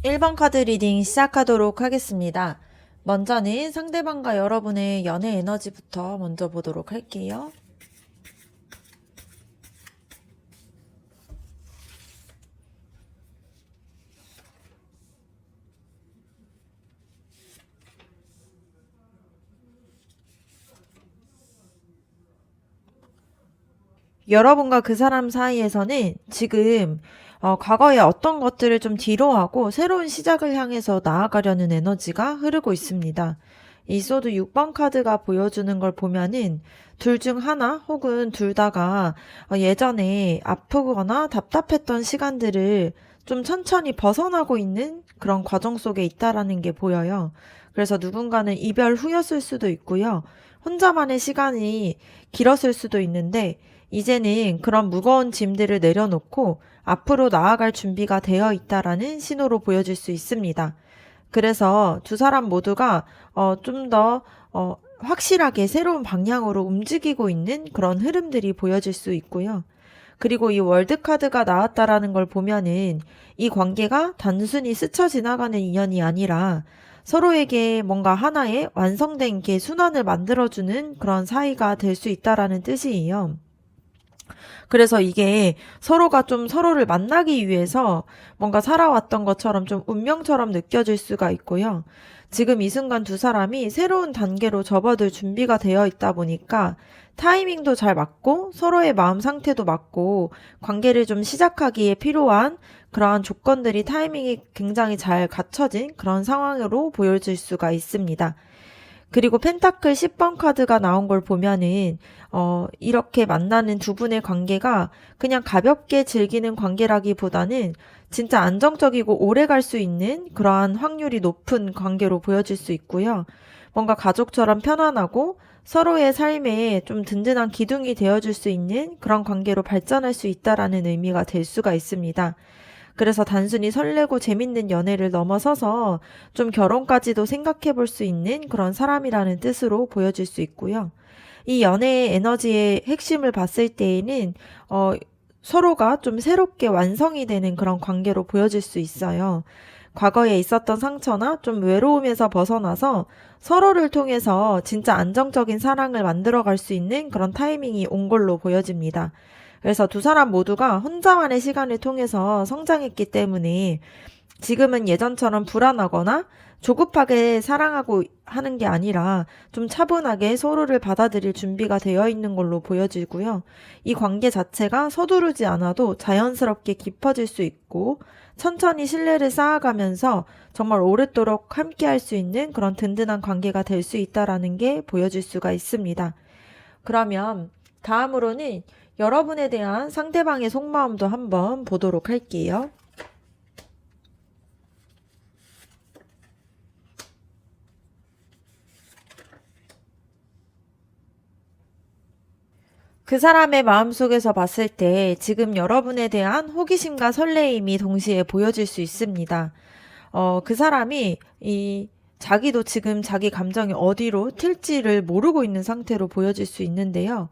1번 카드 리딩 시작하도록 하겠습니다. 먼저는 상대방과 여러분의 연애 에너지부터 먼저 보도록 할게요. 여러분과 그 사람 사이에서는 지금 과거의 어떤 것들을 좀 뒤로 하고 새로운 시작을 향해서 나아가려는 에너지가 흐르고 있습니다. 이 소드 6번 카드가 보여주는 걸 보면은 둘 중 하나 혹은 둘 다가 예전에 아프거나 답답했던 시간들을 좀 천천히 벗어나고 있는 그런 과정 속에 있다라는 게 보여요. 그래서 누군가는 이별 후였을 수도 있고요. 혼자만의 시간이 길었을 수도 있는데 이제는 그런 무거운 짐들을 내려놓고 앞으로 나아갈 준비가 되어 있다라는 신호로 보여질 수 있습니다. 그래서 두 사람 모두가 좀 더 확실하게 새로운 방향으로 움직이고 있는 그런 흐름들이 보여질 수 있고요. 그리고 이 월드카드가 나왔다라는 걸 보면은 이 관계가 단순히 스쳐 지나가는 인연이 아니라 서로에게 뭔가 하나의 완성된 게 순환을 만들어주는 그런 사이가 될 수 있다라는 뜻이에요. 그래서 이게 서로가 좀 서로를 만나기 위해서 뭔가 살아왔던 것처럼 좀 운명처럼 느껴질 수가 있고요. 지금 이 순간 두 사람이 새로운 단계로 접어들 준비가 되어 있다 보니까 타이밍도 잘 맞고 서로의 마음 상태도 맞고 관계를 좀 시작하기에 필요한 그러한 조건들이 타이밍이 굉장히 잘 갖춰진 그런 상황으로 보여질 수가 있습니다. 그리고 펜타클 10번 카드가 나온 걸 보면은 이렇게 만나는 두 분의 관계가 그냥 가볍게 즐기는 관계라기보다는 진짜 안정적이고 오래 갈 수 있는 그러한 확률이 높은 관계로 보여질 수 있고요. 뭔가 가족처럼 편안하고 서로의 삶에 좀 든든한 기둥이 되어줄 수 있는 그런 관계로 발전할 수 있다라는 의미가 될 수가 있습니다. 그래서 단순히 설레고 재밌는 연애를 넘어서서 좀 결혼까지도 생각해 볼 수 있는 그런 사람이라는 뜻으로 보여질 수 있고요. 이 연애의 에너지의 핵심을 봤을 때에는 서로가 좀 새롭게 완성이 되는 그런 관계로 보여질 수 있어요. 과거에 있었던 상처나 좀 외로움에서 벗어나서 서로를 통해서 진짜 안정적인 사랑을 만들어갈 수 있는 그런 타이밍이 온 걸로 보여집니다. 그래서 두 사람 모두가 혼자만의 시간을 통해서 성장했기 때문에 지금은 예전처럼 불안하거나 조급하게 사랑하고 하는 게 아니라 좀 차분하게 서로를 받아들일 준비가 되어 있는 걸로 보여지고요. 이 관계 자체가 서두르지 않아도 자연스럽게 깊어질 수 있고 천천히 신뢰를 쌓아가면서 정말 오랫도록 함께 할 수 있는 그런 든든한 관계가 될 수 있다라는 게 보여질 수가 있습니다. 그러면 다음으로는 여러분에 대한 상대방의 속마음도 한번 보도록 할게요. 그 사람의 마음속에서 봤을 때 지금 여러분에 대한 호기심과 설레임이 동시에 보여질 수 있습니다. 그 사람이 자기도 지금 자기 감정이 어디로 튈지를 모르고 있는 상태로 보여질 수 있는데요.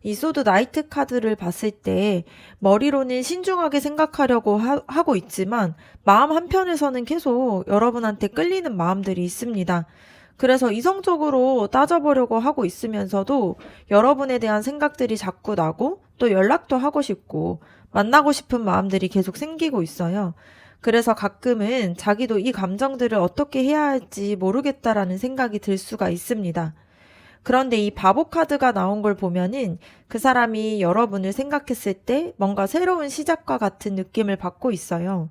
이 소드 나이트 카드를 봤을 때 머리로는 신중하게 생각하려고 하고 있지만 마음 한편에서는 계속 여러분한테 끌리는 마음들이 있습니다. 그래서 이성적으로 따져보려고 하고 있으면서도 여러분에 대한 생각들이 자꾸 나고 또 연락도 하고 싶고 만나고 싶은 마음들이 계속 생기고 있어요. 그래서 가끔은 자기도 이 감정들을 어떻게 해야 할지 모르겠다라는 생각이 들 수가 있습니다. 그런데 이 바보 카드가 나온 걸 보면은 그 사람이 여러분을 생각했을 때 뭔가 새로운 시작과 같은 느낌을 받고 있어요.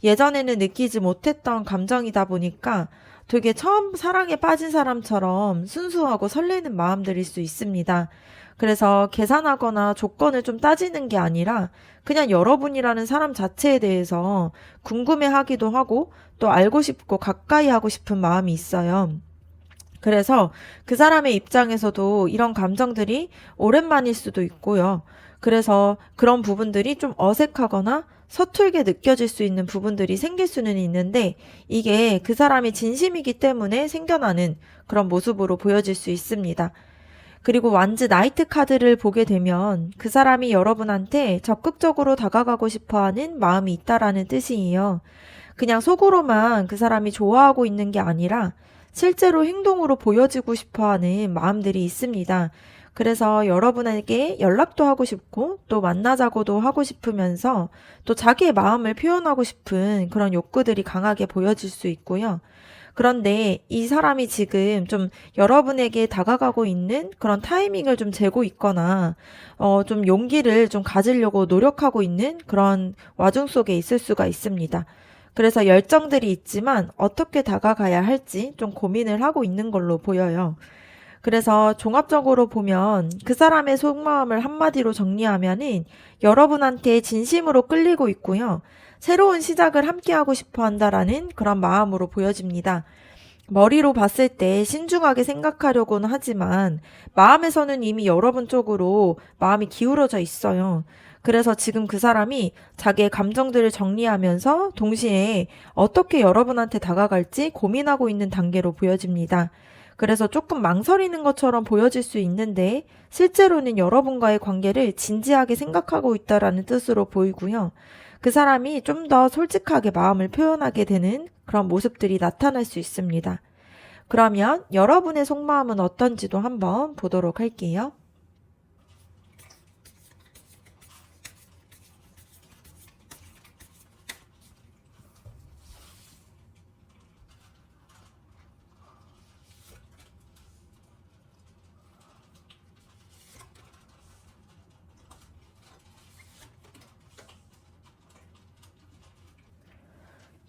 예전에는 느끼지 못했던 감정이다 보니까 되게 처음 사랑에 빠진 사람처럼 순수하고 설레는 마음들일 수 있습니다. 그래서 계산하거나 조건을 좀 따지는 게 아니라 그냥 여러분이라는 사람 자체에 대해서 궁금해하기도 하고 또 알고 싶고 가까이 하고 싶은 마음이 있어요. 그래서 그 사람의 입장에서도 이런 감정들이 오랜만일 수도 있고요. 그래서 그런 부분들이 좀 어색하거나 서툴게 느껴질 수 있는 부분들이 생길 수는 있는데 이게 그 사람이 진심이기 때문에 생겨나는 그런 모습으로 보여질 수 있습니다. 그리고 완즈 나이트 카드를 보게 되면 그 사람이 여러분한테 적극적으로 다가가고 싶어 하는 마음이 있다라는 뜻이에요. 그냥 속으로만 그 사람이 좋아하고 있는 게 아니라 실제로 행동으로 보여지고 싶어 하는 마음들이 있습니다. 그래서 여러분에게 연락도 하고 싶고 또 만나자고도 하고 싶으면서 또 자기의 마음을 표현하고 싶은 그런 욕구들이 강하게 보여질 수 있고요. 그런데 이 사람이 지금 좀 여러분에게 다가가고 있는 그런 타이밍을 좀 재고 있거나, 좀 용기를 좀 가지려고 노력하고 있는 그런 와중 속에 있을 수가 있습니다. 그래서 열정들이 있지만 어떻게 다가가야 할지 좀 고민을 하고 있는 걸로 보여요. 그래서 종합적으로 보면 그 사람의 속마음을 한마디로 정리하면은 여러분한테 진심으로 끌리고 있고요. 새로운 시작을 함께하고 싶어 한다라는 그런 마음으로 보여집니다. 머리로 봤을 때 신중하게 생각하려고는 하지만 마음에서는 이미 여러분 쪽으로 마음이 기울어져 있어요. 그래서 지금 그 사람이 자기의 감정들을 정리하면서 동시에 어떻게 여러분한테 다가갈지 고민하고 있는 단계로 보여집니다. 그래서 조금 망설이는 것처럼 보여질 수 있는데 실제로는 여러분과의 관계를 진지하게 생각하고 있다라는 뜻으로 보이고요. 그 사람이 좀 더 솔직하게 마음을 표현하게 되는 그런 모습들이 나타날 수 있습니다. 그러면 여러분의 속마음은 어떤지도 한번 보도록 할게요.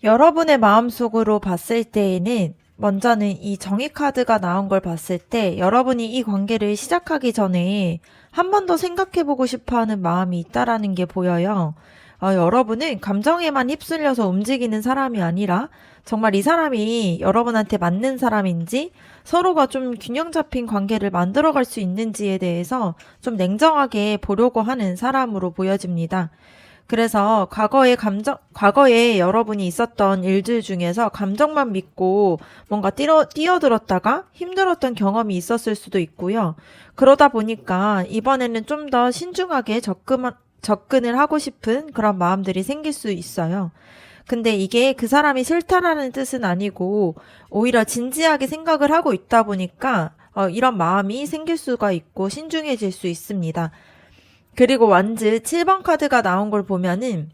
여러분의 마음속으로 봤을 때에는 먼저는 이 정의 카드가 나온 걸 봤을 때 여러분이 이 관계를 시작하기 전에 한 번 더 생각해보고 싶어 하는 마음이 있다라는 게 보여요. 여러분은 감정에만 휩쓸려서 움직이는 사람이 아니라 정말 이 사람이 여러분한테 맞는 사람인지 서로가 좀 균형 잡힌 관계를 만들어갈 수 있는지에 대해서 좀 냉정하게 보려고 하는 사람으로 보여집니다. 그래서 과거에 여러분이 있었던 일들 중에서 감정만 믿고 뭔가 뛰어들었다가 힘들었던 경험이 있었을 수도 있고요. 그러다 보니까 이번에는 좀 더 신중하게 접근을 하고 싶은 그런 마음들이 생길 수 있어요. 근데 이게 그 사람이 싫다라는 뜻은 아니고 오히려 진지하게 생각을 하고 있다 보니까 이런 마음이 생길 수가 있고 신중해질 수 있습니다. 그리고 완즈 7번 카드가 나온 걸 보면은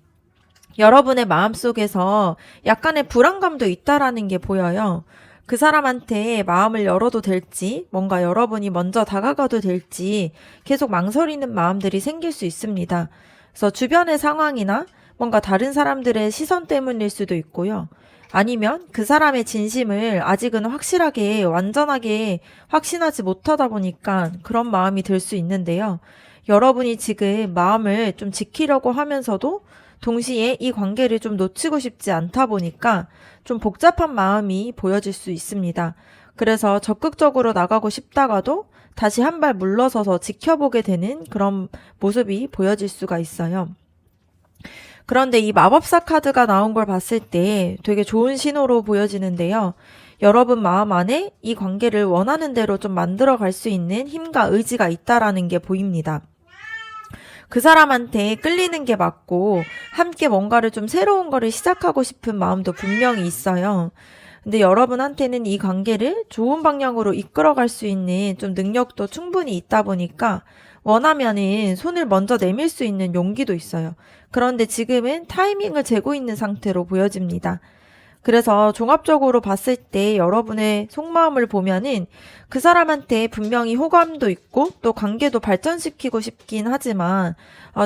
여러분의 마음속에서 약간의 불안감도 있다라는 게 보여요. 그 사람한테 마음을 열어도 될지, 뭔가 여러분이 먼저 다가가도 될지 계속 망설이는 마음들이 생길 수 있습니다. 그래서 주변의 상황이나 뭔가 다른 사람들의 시선 때문일 수도 있고요. 아니면 그 사람의 진심을 아직은 확실하게, 완전하게 확신하지 못하다 보니까 그런 마음이 들 수 있는데요. 여러분이 지금 마음을 좀 지키려고 하면서도 동시에 이 관계를 좀 놓치고 싶지 않다 보니까 좀 복잡한 마음이 보여질 수 있습니다. 그래서 적극적으로 나가고 싶다가도 다시 한 발 물러서서 지켜보게 되는 그런 모습이 보여질 수가 있어요. 그런데 이 마법사 카드가 나온 걸 봤을 때 되게 좋은 신호로 보여지는데요. 여러분 마음 안에 이 관계를 원하는 대로 좀 만들어 갈 수 있는 힘과 의지가 있다라는 게 보입니다. 그 사람한테 끌리는 게 맞고 함께 뭔가를 좀 새로운 거를 시작하고 싶은 마음도 분명히 있어요. 근데 여러분한테는 이 관계를 좋은 방향으로 이끌어갈 수 있는 좀 능력도 충분히 있다 보니까 원하면은 손을 먼저 내밀 수 있는 용기도 있어요. 그런데 지금은 타이밍을 재고 있는 상태로 보여집니다. 그래서 종합적으로 봤을 때 여러분의 속마음을 보면은 그 사람한테 분명히 호감도 있고 또 관계도 발전시키고 싶긴 하지만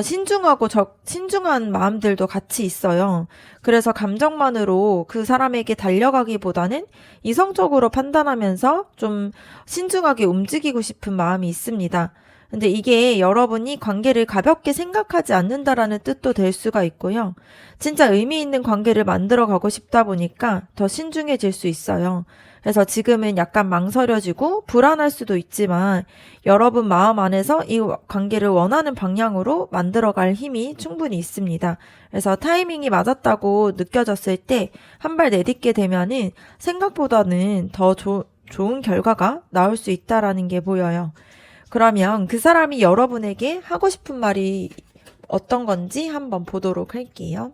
신중한 마음들도 같이 있어요. 그래서 감정만으로 그 사람에게 달려가기보다는 이성적으로 판단하면서 좀 신중하게 움직이고 싶은 마음이 있습니다. 근데 이게 여러분이 관계를 가볍게 생각하지 않는다라는 뜻도 될 수가 있고요. 진짜 의미 있는 관계를 만들어 가고 싶다 보니까 더 신중해질 수 있어요. 그래서 지금은 약간 망설여지고 불안할 수도 있지만 여러분 마음 안에서 이 관계를 원하는 방향으로 만들어 갈 힘이 충분히 있습니다. 그래서 타이밍이 맞았다고 느껴졌을 때 한 발 내딛게 되면은 생각보다는 더 좋은 결과가 나올 수 있다라는 게 보여요. 그러면 그 사람이 여러분에게 하고 싶은 말이 어떤 건지 한번 보도록 할게요.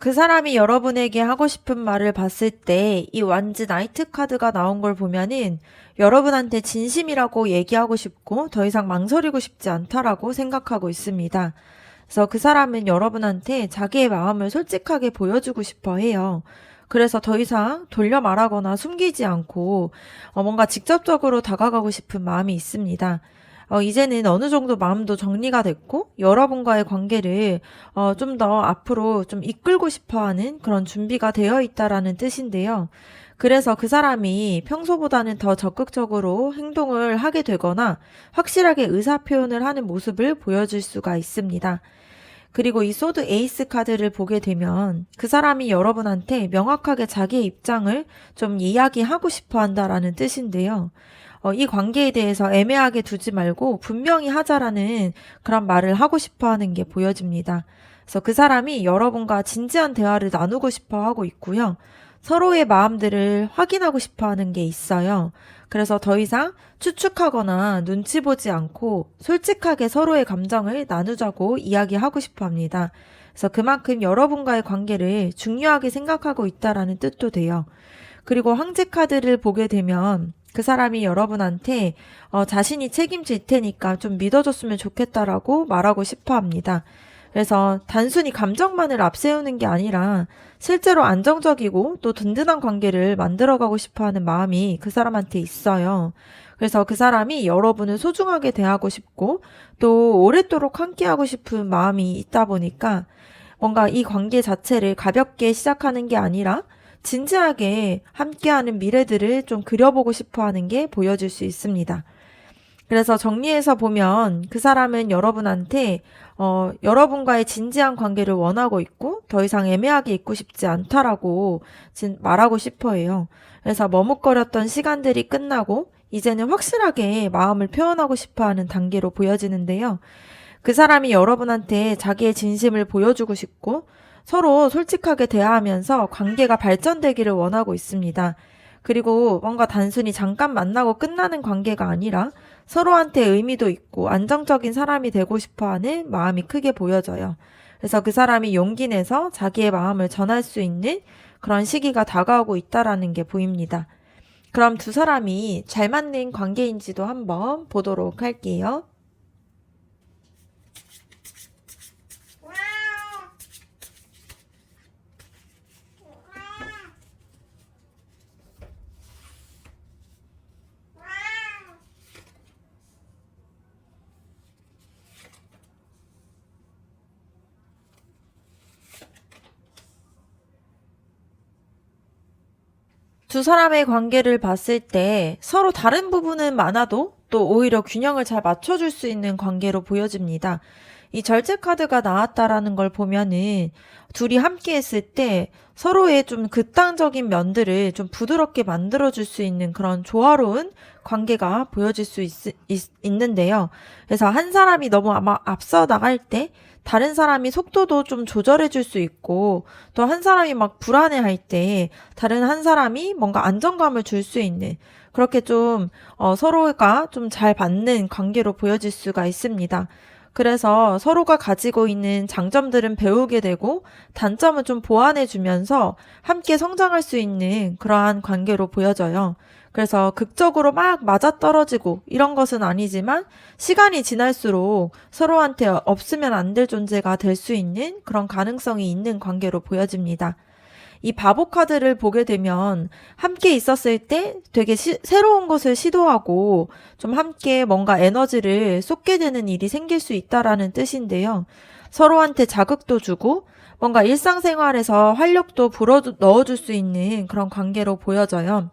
그 사람이 여러분에게 하고 싶은 말을 봤을 때 이 완즈 나이트 카드가 나온 걸 보면은 여러분한테 진심이라고 얘기하고 싶고 더 이상 망설이고 싶지 않다라고 생각하고 있습니다. 그래서 그 사람은 여러분한테 자기의 마음을 솔직하게 보여주고 싶어 해요. 그래서 더 이상 돌려 말하거나 숨기지 않고 뭔가 직접적으로 다가가고 싶은 마음이 있습니다. 이제는 어느 정도 마음도 정리가 됐고 여러분과의 관계를 좀 더 앞으로 좀 이끌고 싶어 하는 그런 준비가 되어 있다라는 뜻인데요. 그래서 그 사람이 평소보다는 더 적극적으로 행동을 하게 되거나 확실하게 의사 표현을 하는 모습을 보여줄 수가 있습니다. 그리고 이 소드 에이스 카드를 보게 되면 그 사람이 여러분한테 명확하게 자기의 입장을 좀 이야기하고 싶어 한다라는 뜻인데요. 이 관계에 대해서 애매하게 두지 말고 분명히 하자라는 그런 말을 하고 싶어 하는 게 보여집니다. 그래서 그 사람이 여러분과 진지한 대화를 나누고 싶어 하고 있고요. 서로의 마음들을 확인하고 싶어 하는 게 있어요. 그래서 더 이상 추측하거나 눈치 보지 않고 솔직하게 서로의 감정을 나누자고 이야기하고 싶어 합니다. 그래서 그만큼 여러분과의 관계를 중요하게 생각하고 있다라는 뜻도 돼요. 그리고 황제 카드를 보게 되면 그 사람이 여러분한테 자신이 책임질 테니까 좀 믿어줬으면 좋겠다라고 말하고 싶어 합니다. 그래서 단순히 감정만을 앞세우는 게 아니라 실제로 안정적이고 또 든든한 관계를 만들어가고 싶어 하는 마음이 그 사람한테 있어요. 그래서 그 사람이 여러분을 소중하게 대하고 싶고 또 오랫도록 함께하고 싶은 마음이 있다 보니까 뭔가 이 관계 자체를 가볍게 시작하는 게 아니라 진지하게 함께하는 미래들을 좀 그려보고 싶어 하는 게 보여질 수 있습니다. 그래서 정리해서 보면 그 사람은 여러분한테 여러분과의 진지한 관계를 원하고 있고 더 이상 애매하게 있고 싶지 않다라고 말하고 싶어 해요. 그래서 머뭇거렸던 시간들이 끝나고 이제는 확실하게 마음을 표현하고 싶어 하는 단계로 보여지는데요. 그 사람이 여러분한테 자기의 진심을 보여주고 싶고 서로 솔직하게 대화하면서 관계가 발전되기를 원하고 있습니다. 그리고 뭔가 단순히 잠깐 만나고 끝나는 관계가 아니라 서로한테 의미도 있고 안정적인 사람이 되고 싶어 하는 마음이 크게 보여져요. 그래서 그 사람이 용기 내서 자기의 마음을 전할 수 있는 그런 시기가 다가오고 있다라는 게 보입니다. 그럼 두 사람이 잘 맞는 관계인지도 한번 보도록 할게요. 두 사람의 관계를 봤을 때 서로 다른 부분은 많아도 또 오히려 균형을 잘 맞춰줄 수 있는 관계로 보여집니다. 이 절제 카드가 나왔다라는 걸 보면은 둘이 함께 했을 때 서로의 좀 극단적인 면들을 좀 부드럽게 만들어줄 수 있는 그런 조화로운 관계가 보여질 수 있는데요. 그래서 한 사람이 너무 아마 앞서 나갈 때 다른 사람이 속도도 좀 조절해 줄 수 있고 또 한 사람이 막 불안해할 때 다른 한 사람이 뭔가 안정감을 줄 수 있는 그렇게 좀 서로가 좀 잘 받는 관계로 보여질 수가 있습니다. 그래서 서로가 가지고 있는 장점들은 배우게 되고 단점은 좀 보완해 주면서 함께 성장할 수 있는 그러한 관계로 보여져요. 그래서 극적으로 막 맞아떨어지고 이런 것은 아니지만 시간이 지날수록 서로한테 없으면 안 될 존재가 될 수 있는 그런 가능성이 있는 관계로 보여집니다. 이 바보 카드를 보게 되면 함께 있었을 때 되게 새로운 것을 시도하고 좀 함께 뭔가 에너지를 쏟게 되는 일이 생길 수 있다라는 뜻인데요. 서로한테 자극도 주고 뭔가 일상생활에서 활력도 불어 넣어줄 수 있는 그런 관계로 보여져요.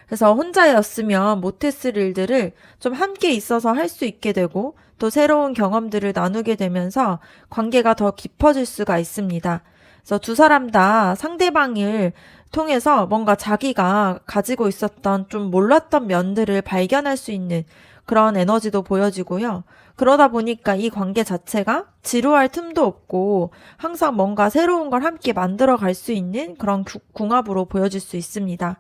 그래서 혼자였으면 못했을 일들을 좀 함께 있어서 할 수 있게 되고 또 새로운 경험들을 나누게 되면서 관계가 더 깊어질 수가 있습니다. 그래서 두 사람 다 상대방을 통해서 뭔가 자기가 가지고 있었던 좀 몰랐던 면들을 발견할 수 있는 그런 에너지도 보여지고요. 그러다 보니까 이 관계 자체가 지루할 틈도 없고 항상 뭔가 새로운 걸 함께 만들어 갈 수 있는 그런 궁합으로 보여질 수 있습니다.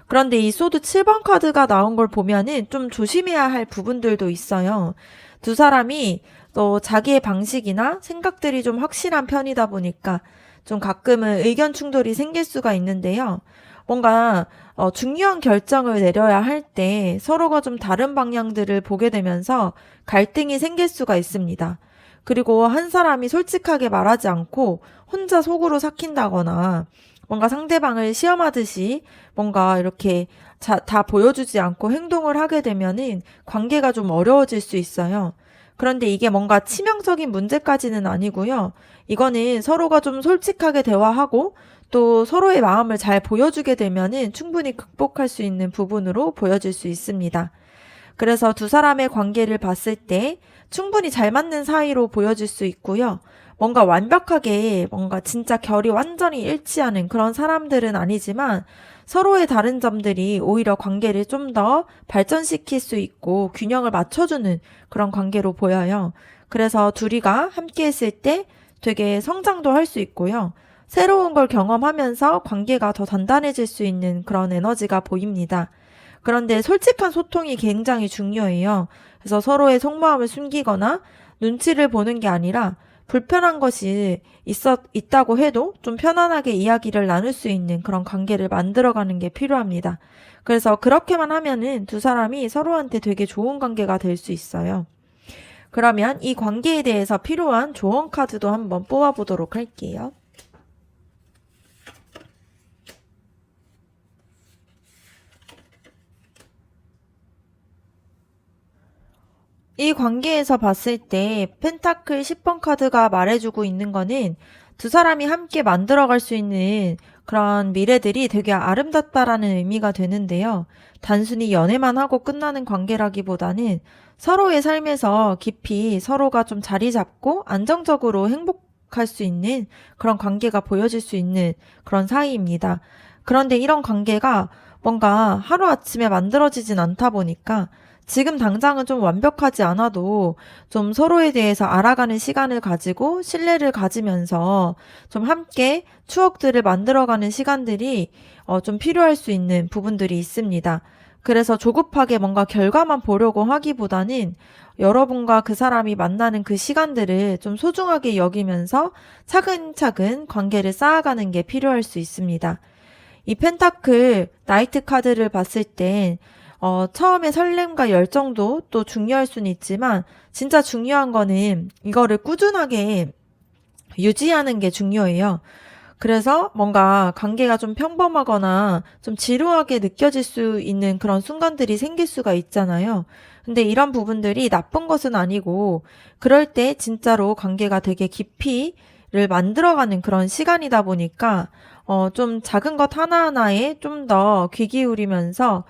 그런데 이 소드 7번 카드가 나온 걸 보면은 좀 조심해야 할 부분들도 있어요. 두 사람이 또 자기의 방식이나 생각들이 좀 확실한 편이다 보니까 좀 가끔은 의견 충돌이 생길 수가 있는데요. 뭔가 중요한 결정을 내려야 할 때 서로가 좀 다른 방향들을 보게 되면서 갈등이 생길 수가 있습니다. 그리고 한 사람이 솔직하게 말하지 않고 혼자 속으로 삭힌다거나 뭔가 상대방을 시험하듯이 뭔가 이렇게 다 보여주지 않고 행동을 하게 되면은 관계가 좀 어려워질 수 있어요. 그런데 이게 뭔가 치명적인 문제까지는 아니고요. 이거는 서로가 좀 솔직하게 대화하고 또 서로의 마음을 잘 보여주게 되면은 충분히 극복할 수 있는 부분으로 보여질 수 있습니다. 그래서 두 사람의 관계를 봤을 때 충분히 잘 맞는 사이로 보여질 수 있고요. 뭔가 완벽하게 뭔가 진짜 결이 완전히 일치하는 그런 사람들은 아니지만 서로의 다른 점들이 오히려 관계를 좀 더 발전시킬 수 있고 균형을 맞춰주는 그런 관계로 보여요. 그래서 둘이가 함께 했을 때 되게 성장도 할 수 있고요. 새로운 걸 경험하면서 관계가 더 단단해질 수 있는 그런 에너지가 보입니다. 그런데 솔직한 소통이 굉장히 중요해요. 그래서 서로의 속마음을 숨기거나 눈치를 보는 게 아니라 불편한 것이 있다고 해도 좀 편안하게 이야기를 나눌 수 있는 그런 관계를 만들어가는 게 필요합니다. 그래서 그렇게만 하면은 두 사람이 서로한테 되게 좋은 관계가 될 수 있어요. 그러면 이 관계에 대해서 필요한 조언 카드도 한번 뽑아보도록 할게요. 이 관계에서 봤을 때 펜타클 10번 카드가 말해주고 있는 거는 두 사람이 함께 만들어갈 수 있는 그런 미래들이 되게 아름답다라는 의미가 되는데요. 단순히 연애만 하고 끝나는 관계라기보다는 서로의 삶에서 깊이 서로가 좀 자리 잡고 안정적으로 행복할 수 있는 그런 관계가 보여질 수 있는 그런 사이입니다. 그런데 이런 관계가 뭔가 하루아침에 만들어지진 않다 보니까 지금 당장은 좀 완벽하지 않아도 좀 서로에 대해서 알아가는 시간을 가지고 신뢰를 가지면서 좀 함께 추억들을 만들어가는 시간들이 좀 필요할 수 있는 부분들이 있습니다. 그래서 조급하게 뭔가 결과만 보려고 하기보다는 여러분과 그 사람이 만나는 그 시간들을 좀 소중하게 여기면서 차근차근 관계를 쌓아가는 게 필요할 수 있습니다. 이 펜타클 나이트 카드를 봤을 땐 처음에 설렘과 열정도 또 중요할 수는 있지만 진짜 중요한 거는 이거를 꾸준하게 유지하는 게 중요해요. 그래서 뭔가 관계가 좀 평범하거나 좀 지루하게 느껴질 수 있는 그런 순간들이 생길 수가 있잖아요. 근데 이런 부분들이 나쁜 것은 아니고 그럴 때 진짜로 관계가 되게 깊이를 만들어가는 그런 시간이다 보니까 좀 작은 것 하나하나에 좀 더 귀 기울이면서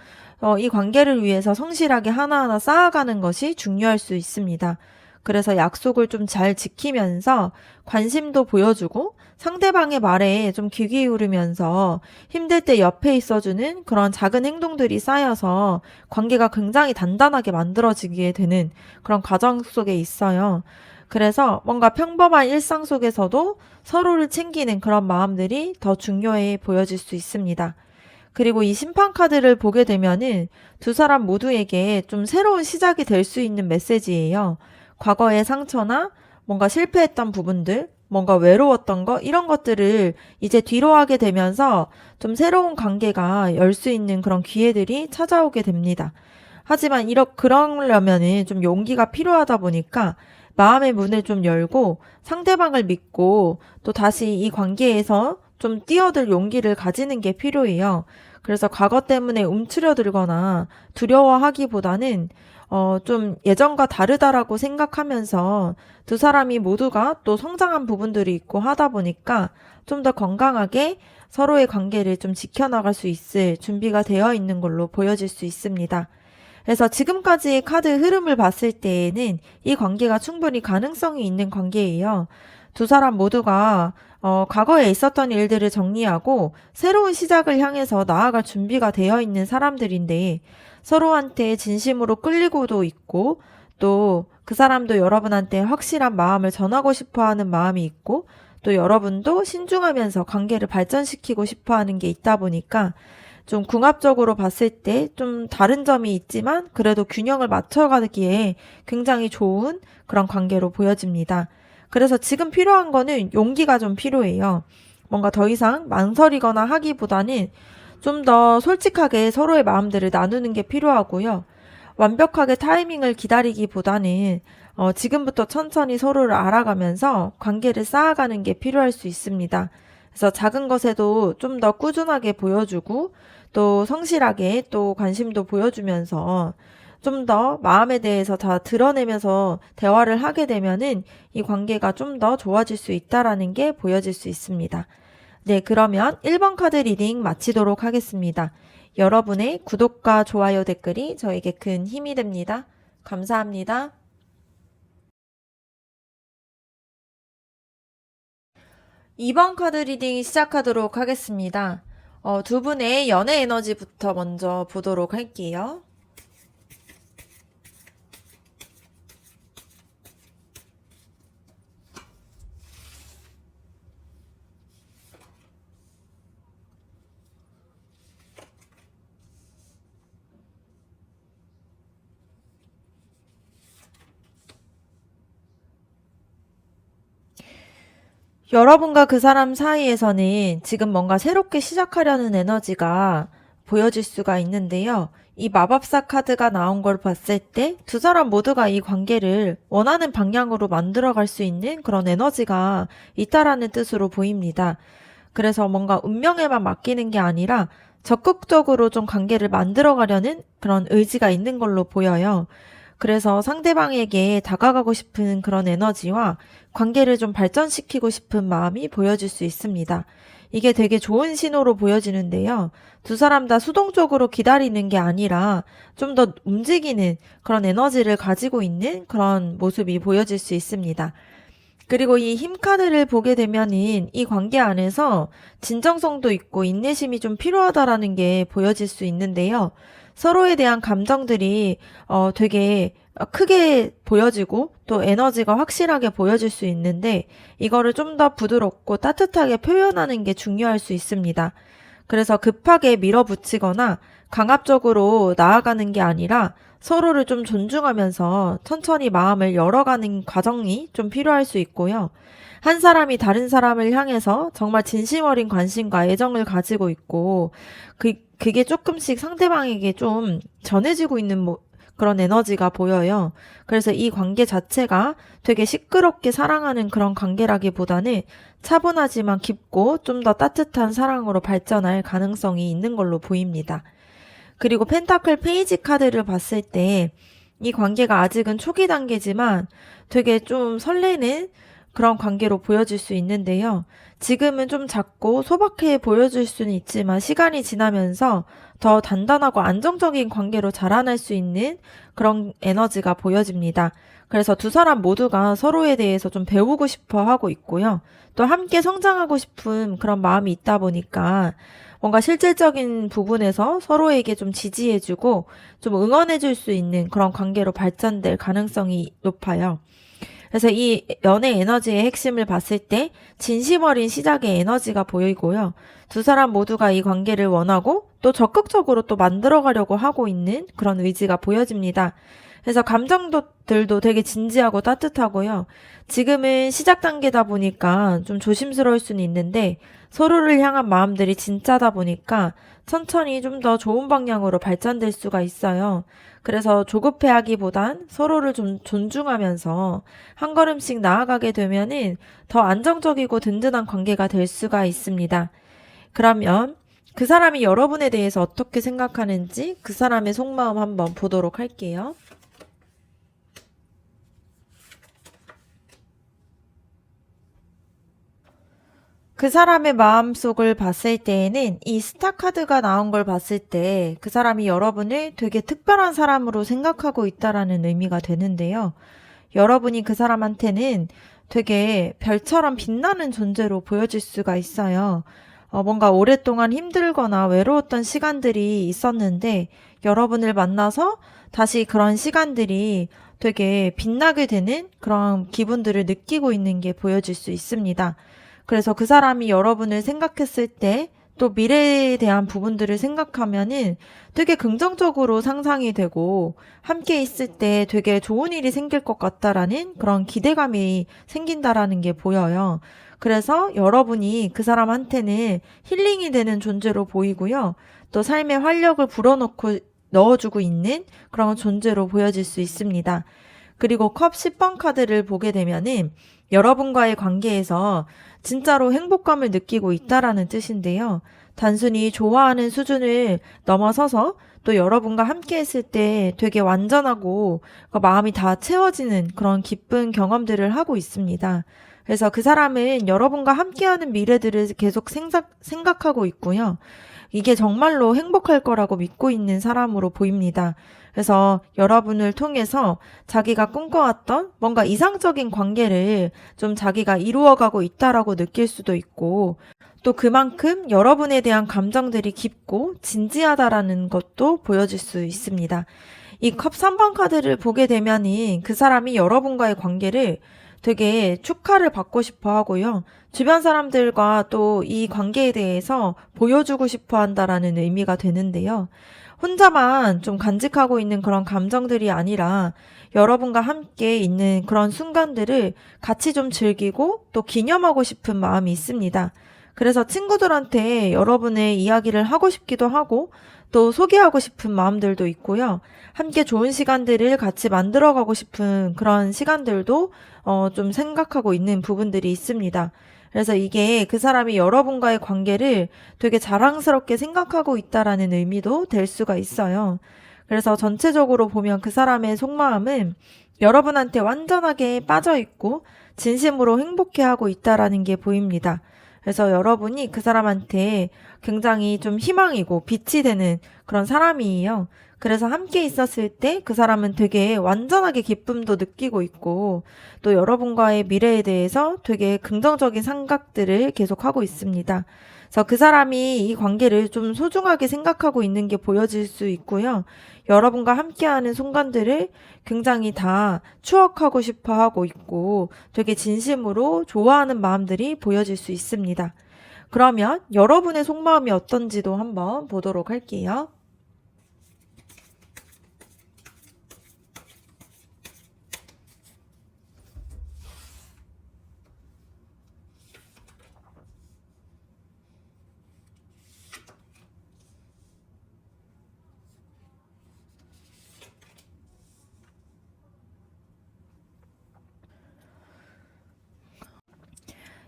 이 관계를 위해서 성실하게 하나하나 쌓아가는 것이 중요할 수 있습니다. 그래서 약속을 좀 잘 지키면서 관심도 보여주고 상대방의 말에 좀 귀 기울이면서 힘들 때 옆에 있어주는 그런 작은 행동들이 쌓여서 관계가 굉장히 단단하게 만들어지게 되는 그런 과정 속에 있어요. 그래서 뭔가 평범한 일상 속에서도 서로를 챙기는 그런 마음들이 더 중요해 보여질 수 있습니다. 그리고 이 심판 카드를 보게 되면은 두 사람 모두에게 좀 새로운 시작이 될 수 있는 메시지예요. 과거의 상처나 뭔가 실패했던 부분들, 뭔가 외로웠던 거, 이런 것들을 이제 뒤로 하게 되면서 좀 새로운 관계가 열 수 있는 그런 기회들이 찾아오게 됩니다. 하지만 그러려면은 좀 용기가 필요하다 보니까 마음의 문을 좀 열고 상대방을 믿고 또 다시 이 관계에서 좀 뛰어들 용기를 가지는 게 필요해요. 그래서 과거 때문에 움츠려들거나 두려워하기보다는 좀 예전과 다르다라고 생각하면서 두 사람이 모두가 또 성장한 부분들이 있고 하다 보니까 좀 더 건강하게 서로의 관계를 좀 지켜나갈 수 있을 준비가 되어 있는 걸로 보여질 수 있습니다. 그래서 지금까지의 카드 흐름을 봤을 때에는 이 관계가 충분히 가능성이 있는 관계예요. 두 사람 모두가 과거에 있었던 일들을 정리하고 새로운 시작을 향해서 나아갈 준비가 되어 있는 사람들인데 서로한테 진심으로 끌리고도 있고 또 그 사람도 여러분한테 확실한 마음을 전하고 싶어 하는 마음이 있고 또 여러분도 신중하면서 관계를 발전시키고 싶어 하는 게 있다 보니까 좀 궁합적으로 봤을 때 좀 다른 점이 있지만 그래도 균형을 맞춰가기에 굉장히 좋은 그런 관계로 보여집니다. 그래서 지금 필요한 거는 용기가 좀 필요해요. 뭔가 더 이상 망설이거나 하기보다는 좀 더 솔직하게 서로의 마음들을 나누는 게 필요하고요. 완벽하게 타이밍을 기다리기보다는 지금부터 천천히 서로를 알아가면서 관계를 쌓아가는 게 필요할 수 있습니다. 그래서 작은 것에도 좀 더 꾸준하게 보여주고 또 성실하게 또 관심도 보여주면서 좀 더 마음에 대해서 다 드러내면서 대화를 하게 되면은 이 관계가 좀 더 좋아질 수 있다라는 게 보여질 수 있습니다. 네, 그러면 1번 카드 리딩 마치도록 하겠습니다. 여러분의 구독과 좋아요 댓글이 저에게 큰 힘이 됩니다. 감사합니다. 2번 카드 리딩 시작하도록 하겠습니다. 두 분의 연애 에너지부터 먼저 보도록 할게요. 여러분과 그 사람 사이에서는 지금 뭔가 새롭게 시작하려는 에너지가 보여질 수가 있는데요. 이 마법사 카드가 나온 걸 봤을 때 두 사람 모두가 이 관계를 원하는 방향으로 만들어갈 수 있는 그런 에너지가 있다라는 뜻으로 보입니다. 그래서 뭔가 운명에만 맡기는 게 아니라 적극적으로 좀 관계를 만들어가려는 그런 의지가 있는 걸로 보여요. 그래서 상대방에게 다가가고 싶은 그런 에너지와 관계를 좀 발전시키고 싶은 마음이 보여질 수 있습니다. 이게 되게 좋은 신호로 보여지는데요. 두 사람 다 수동적으로 기다리는 게 아니라 좀 더 움직이는 그런 에너지를 가지고 있는 그런 모습이 보여질 수 있습니다. 그리고 이 힘 카드를 보게 되면은 이 관계 안에서 진정성도 있고 인내심이 좀 필요하다라는 게 보여질 수 있는데요. 서로에 대한 감정들이 되게 크게 보여지고 또 에너지가 확실하게 보여질 수 있는데 이거를 좀 더 부드럽고 따뜻하게 표현하는 게 중요할 수 있습니다. 그래서 급하게 밀어붙이거나 강압적으로 나아가는 게 아니라 서로를 좀 존중하면서 천천히 마음을 열어가는 과정이 좀 필요할 수 있고요. 한 사람이 다른 사람을 향해서 정말 진심 어린 관심과 애정을 가지고 있고, 그게 조금씩 상대방에게 좀 전해지고 있는 그런 에너지가 보여요. 그래서 이 관계 자체가 되게 시끄럽게 사랑하는 그런 관계라기보다는 차분하지만 깊고 좀 더 따뜻한 사랑으로 발전할 가능성이 있는 걸로 보입니다. 그리고 펜타클 페이지 카드를 봤을 때 이 관계가 아직은 초기 단계지만 되게 좀 설레는 그런 관계로 보여질 수 있는데요. 지금은 좀 작고 소박해 보여질 수는 있지만 시간이 지나면서 더 단단하고 안정적인 관계로 자라날 수 있는 그런 에너지가 보여집니다. 그래서 두 사람 모두가 서로에 대해서 좀 배우고 싶어 하고 있고요. 또 함께 성장하고 싶은 그런 마음이 있다 보니까 뭔가 실질적인 부분에서 서로에게 좀 지지해주고 좀 응원해줄 수 있는 그런 관계로 발전될 가능성이 높아요. 그래서 이 연애 에너지의 핵심을 봤을 때 진심 어린 시작의 에너지가 보이고요. 두 사람 모두가 이 관계를 원하고 또 적극적으로 또 만들어가려고 하고 있는 그런 의지가 보여집니다. 그래서 감정들도 되게 진지하고 따뜻하고요. 지금은 시작 단계다 보니까 좀 조심스러울 수는 있는데 서로를 향한 마음들이 진짜다 보니까 천천히 좀 더 좋은 방향으로 발전될 수가 있어요. 그래서 조급해 하기보단 서로를 좀 존중하면서 한 걸음씩 나아가게 되면은 더 안정적이고 든든한 관계가 될 수가 있습니다. 그러면 그 사람이 여러분에 대해서 어떻게 생각하는지 그 사람의 속마음 한번 보도록 할게요. 그 사람의 마음속을 봤을 때에는 이 스타 카드가 나온 걸 봤을 때 그 사람이 여러분을 되게 특별한 사람으로 생각하고 있다라는 의미가 되는데요. 여러분이 그 사람한테는 되게 별처럼 빛나는 존재로 보여질 수가 있어요. 뭔가 오랫동안 힘들거나 외로웠던 시간들이 있었는데 여러분을 만나서 다시 그런 시간들이 되게 빛나게 되는 그런 기분들을 느끼고 있는 게 보여질 수 있습니다. 그래서 그 사람이 여러분을 생각했을 때 또 미래에 대한 부분들을 생각하면은 되게 긍정적으로 상상이 되고 함께 있을 때 되게 좋은 일이 생길 것 같다라는 그런 기대감이 생긴다라는 게 보여요. 그래서 여러분이 그 사람한테는 힐링이 되는 존재로 보이고요. 또 삶의 활력을 불어넣고 넣어주고 있는 그런 존재로 보여질 수 있습니다. 그리고 컵 10번 카드를 보게 되면은 여러분과의 관계에서 진짜로 행복감을 느끼고 있다라는 뜻인데요. 단순히 좋아하는 수준을 넘어서서 또 여러분과 함께 했을 때 되게 완전하고 마음이 다 채워지는 그런 기쁜 경험들을 하고 있습니다. 그래서 그 사람은 여러분과 함께하는 미래들을 계속 생각하고 있고요. 이게 정말로 행복할 거라고 믿고 있는 사람으로 보입니다. 그래서 여러분을 통해서 자기가 꿈꿔왔던 뭔가 이상적인 관계를 좀 자기가 이루어가고 있다라고 느낄 수도 있고, 또 그만큼 여러분에 대한 감정들이 깊고 진지하다라는 것도 보여질 수 있습니다. 이 컵 3번 카드를 보게 되면은 그 사람이 여러분과의 관계를 되게 축하를 받고 싶어 하고요. 주변 사람들과 또 이 관계에 대해서 보여주고 싶어 한다라는 의미가 되는데요. 혼자만 좀 간직하고 있는 그런 감정들이 아니라 여러분과 함께 있는 그런 순간들을 같이 좀 즐기고 또 기념하고 싶은 마음이 있습니다. 그래서 친구들한테 여러분의 이야기를 하고 싶기도 하고 또 소개하고 싶은 마음들도 있고요. 함께 좋은 시간들을 같이 만들어가고 싶은 그런 시간들도 좀 생각하고 있는 부분들이 있습니다. 그래서 이게 그 사람이 여러분과의 관계를 되게 자랑스럽게 생각하고 있다라는 의미도 될 수가 있어요. 그래서 전체적으로 보면 그 사람의 속마음은 여러분한테 완전하게 빠져있고 진심으로 행복해하고 있다라는 게 보입니다. 그래서 여러분이 그 사람한테 굉장히 좀 희망이고 빛이 되는 그런 사람이에요. 그래서 함께 있었을 때 그 사람은 되게 완전하게 기쁨도 느끼고 있고 또 여러분과의 미래에 대해서 되게 긍정적인 생각들을 계속하고 있습니다. 그래서 그 사람이 이 관계를 좀 소중하게 생각하고 있는 게 보여질 수 있고요. 여러분과 함께하는 순간들을 굉장히 다 추억하고 싶어 하고 있고 되게 진심으로 좋아하는 마음들이 보여질 수 있습니다. 그러면 여러분의 속마음이 어떤지도 한번 보도록 할게요.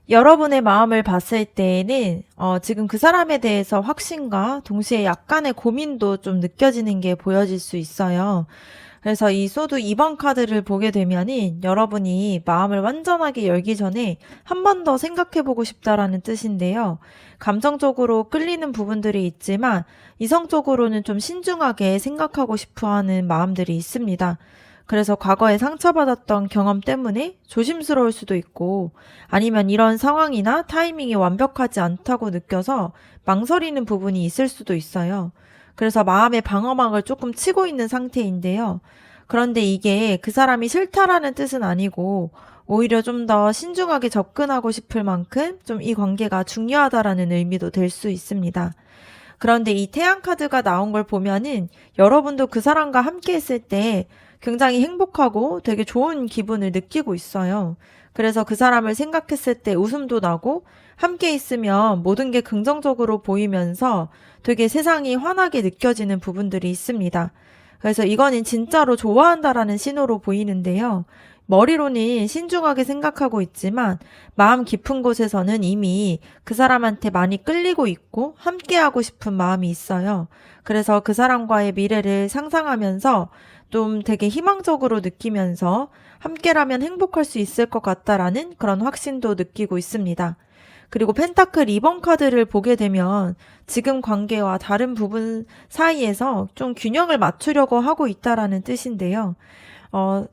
여러분의 마음을 봤을 때에는 지금 그 사람에 대해서 확신과 동시에 약간의 고민도 좀 느껴지는 게 보여질 수 있어요. 그래서 이 소드 2번 카드를 보게 되면은 여러분이 마음을 완전하게 열기 전에 한 번 더 생각해보고 싶다라는 뜻인데요. 감정적으로 끌리는 부분들이 있지만 이성적으로는 좀 신중하게 생각하고 싶어 하는 마음들이 있습니다. 그래서 과거에 상처받았던 경험 때문에 조심스러울 수도 있고 아니면 이런 상황이나 타이밍이 완벽하지 않다고 느껴서 망설이는 부분이 있을 수도 있어요. 그래서 마음의 방어막을 조금 치고 있는 상태인데요. 그런데 이게 그 사람이 싫다라는 뜻은 아니고 오히려 좀 더 신중하게 접근하고 싶을 만큼 좀 이 관계가 중요하다라는 의미도 될 수 있습니다. 그런데 이 태양 카드가 나온 걸 보면은 여러분도 그 사람과 함께 했을 때 굉장히 행복하고 되게 좋은 기분을 느끼고 있어요. 그래서 그 사람을 생각했을 때 웃음도 나고 함께 있으면 모든 게 긍정적으로 보이면서 되게 세상이 환하게 느껴지는 부분들이 있습니다. 그래서 이거는 진짜로 좋아한다라는 신호로 보이는데요. 머리로는 신중하게 생각하고 있지만 마음 깊은 곳에서는 이미 그 사람한테 많이 끌리고 있고 함께하고 싶은 마음이 있어요. 그래서 그 사람과의 미래를 상상하면서 좀 되게 희망적으로 느끼면서 함께라면 행복할 수 있을 것 같다라는 그런 확신도 느끼고 있습니다. 그리고 펜타클 2번 카드를 보게 되면 지금 관계와 다른 부분 사이에서 좀 균형을 맞추려고 하고 있다라는 뜻인데요.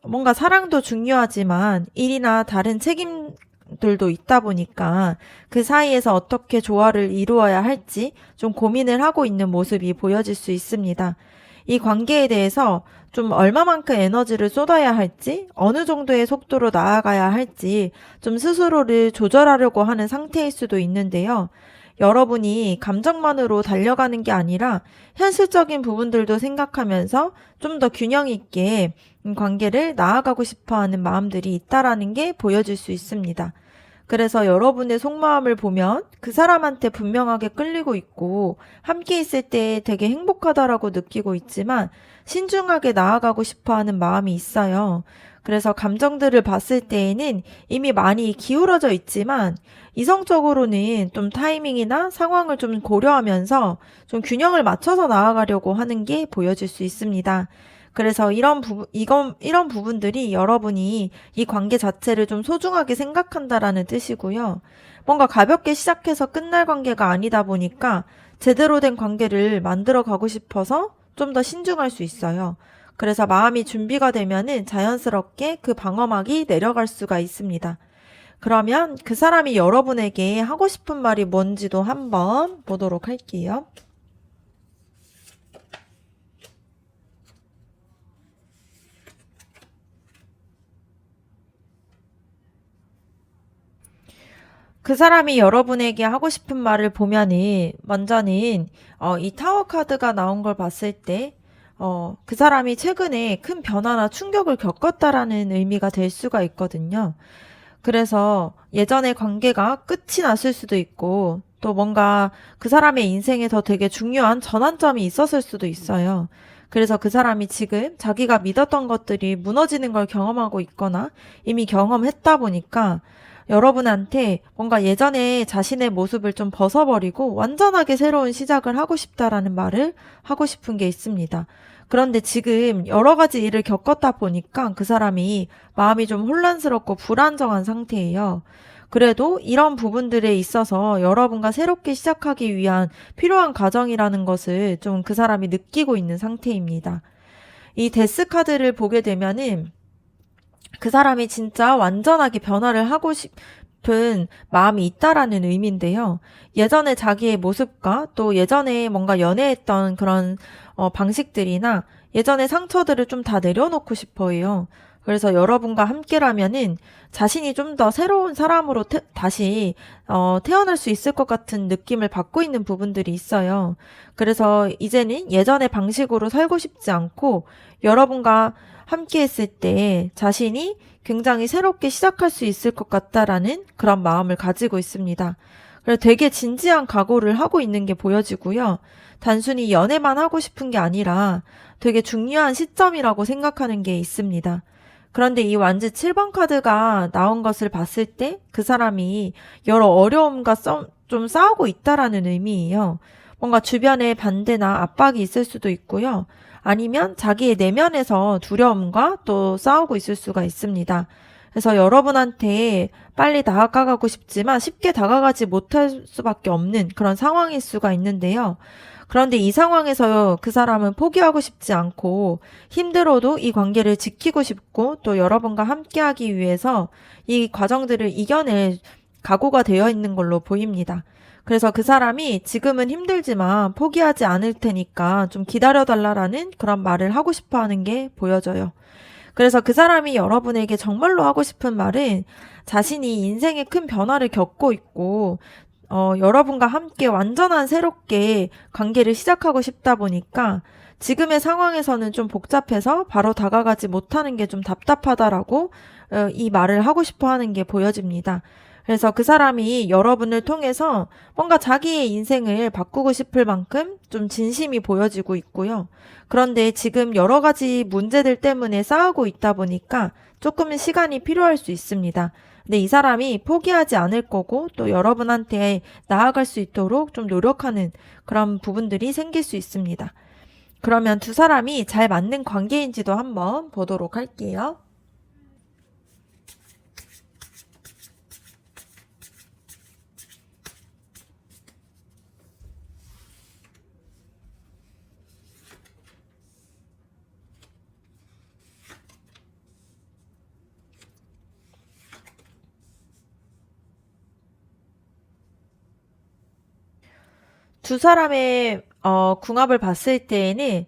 뭔가 사랑도 중요하지만 일이나 다른 책임들도 있다 보니까 그 사이에서 어떻게 조화를 이루어야 할지 좀 고민을 하고 있는 모습이 보여질 수 있습니다. 이 관계에 대해서 좀 얼마만큼 에너지를 쏟아야 할지, 어느 정도의 속도로 나아가야 할지 좀 스스로를 조절하려고 하는 상태일 수도 있는데요. 여러분이 감정만으로 달려가는 게 아니라 현실적인 부분들도 생각하면서 좀 더 균형 있게 관계를 나아가고 싶어 하는 마음들이 있다라는 게 보여질 수 있습니다. 그래서 여러분의 속마음을 보면 그 사람한테 분명하게 끌리고 있고 함께 있을 때 되게 행복하다라고 느끼고 있지만 신중하게 나아가고 싶어 하는 마음이 있어요. 그래서 감정들을 봤을 때에는 이미 많이 기울어져 있지만 이성적으로는 좀 타이밍이나 상황을 좀 고려하면서 좀 균형을 맞춰서 나아가려고 하는 게 보여질 수 있습니다. 그래서 이런 부분들이 여러분이 이 관계 자체를 좀 소중하게 생각한다라는 뜻이고요. 뭔가 가볍게 시작해서 끝날 관계가 아니다 보니까 제대로 된 관계를 만들어 가고 싶어서 좀 더 신중할 수 있어요. 그래서 마음이 준비가 되면은 자연스럽게 그 방어막이 내려갈 수가 있습니다. 그러면 그 사람이 여러분에게 하고 싶은 말이 뭔지도 한번 보도록 할게요. 그 사람이 여러분에게 하고 싶은 말을 보면은 먼저는 이 타워 카드가 나온 걸 봤을 때 그 사람이 최근에 큰 변화나 충격을 겪었다라는 의미가 될 수가 있거든요. 그래서 예전의 관계가 끝이 났을 수도 있고 또 뭔가 그 사람의 인생에서 되게 중요한 전환점이 있었을 수도 있어요. 그래서 그 사람이 지금 자기가 믿었던 것들이 무너지는 걸 경험하고 있거나 이미 경험했다 보니까 여러분한테 뭔가 예전에 자신의 모습을 좀 벗어버리고 완전하게 새로운 시작을 하고 싶다라는 말을 하고 싶은 게 있습니다. 그런데 지금 여러 가지 일을 겪었다 보니까 그 사람이 마음이 좀 혼란스럽고 불안정한 상태예요. 그래도 이런 부분들에 있어서 여러분과 새롭게 시작하기 위한 필요한 과정이라는 것을 좀 그 사람이 느끼고 있는 상태입니다. 이 데스 카드를 보게 되면은 그 사람이 진짜 완전하게 변화를 하고 싶은 마음이 있다라는 의미인데요. 예전에 자기의 모습과 또 예전에 뭔가 연애했던 그런 방식들이나 예전의 상처들을 좀 다 내려놓고 싶어 해요. 그래서 여러분과 함께라면은 자신이 좀 더 새로운 사람으로 다시 태어날 수 있을 것 같은 느낌을 받고 있는 부분들이 있어요. 그래서 이제는 예전의 방식으로 살고 싶지 않고 여러분과 함께 했을 때 자신이 굉장히 새롭게 시작할 수 있을 것 같다라는 그런 마음을 가지고 있습니다. 그래서 되게 진지한 각오를 하고 있는 게 보여지고요. 단순히 연애만 하고 싶은 게 아니라 되게 중요한 시점이라고 생각하는 게 있습니다. 그런데 이 완지 7번 카드가 나온 것을 봤을 때 그 사람이 여러 어려움과 좀 싸우고 있다라는 의미예요. 뭔가 주변에 반대나 압박이 있을 수도 있고요. 아니면 자기의 내면에서 두려움과 또 싸우고 있을 수가 있습니다. 그래서 여러분한테 빨리 다가가고 싶지만 쉽게 다가가지 못할 수밖에 없는 그런 상황일 수가 있는데요. 그런데 이 상황에서 그 사람은 포기하고 싶지 않고 힘들어도 이 관계를 지키고 싶고 또 여러분과 함께하기 위해서 이 과정들을 이겨낼 각오가 되어 있는 걸로 보입니다. 그래서 그 사람이 지금은 힘들지만 포기하지 않을 테니까 좀 기다려달라라는 그런 말을 하고 싶어 하는 게 보여져요. 그래서 그 사람이 여러분에게 정말로 하고 싶은 말은 자신이 인생에 큰 변화를 겪고 있고, 여러분과 함께 완전한 새롭게 관계를 시작하고 싶다 보니까 지금의 상황에서는 좀 복잡해서 바로 다가가지 못하는 게 좀 답답하다라고 이 말을 하고 싶어 하는 게 보여집니다. 그래서 그 사람이 여러분을 통해서 뭔가 자기의 인생을 바꾸고 싶을 만큼 좀 진심이 보여지고 있고요. 그런데 지금 여러 가지 문제들 때문에 싸우고 있다 보니까 조금은 시간이 필요할 수 있습니다. 근데 이 사람이 포기하지 않을 거고 또 여러분한테 나아갈 수 있도록 좀 노력하는 그런 부분들이 생길 수 있습니다. 그러면 두 사람이 잘 맞는 관계인지도 한번 보도록 할게요. 두 사람의 궁합을 봤을 때에는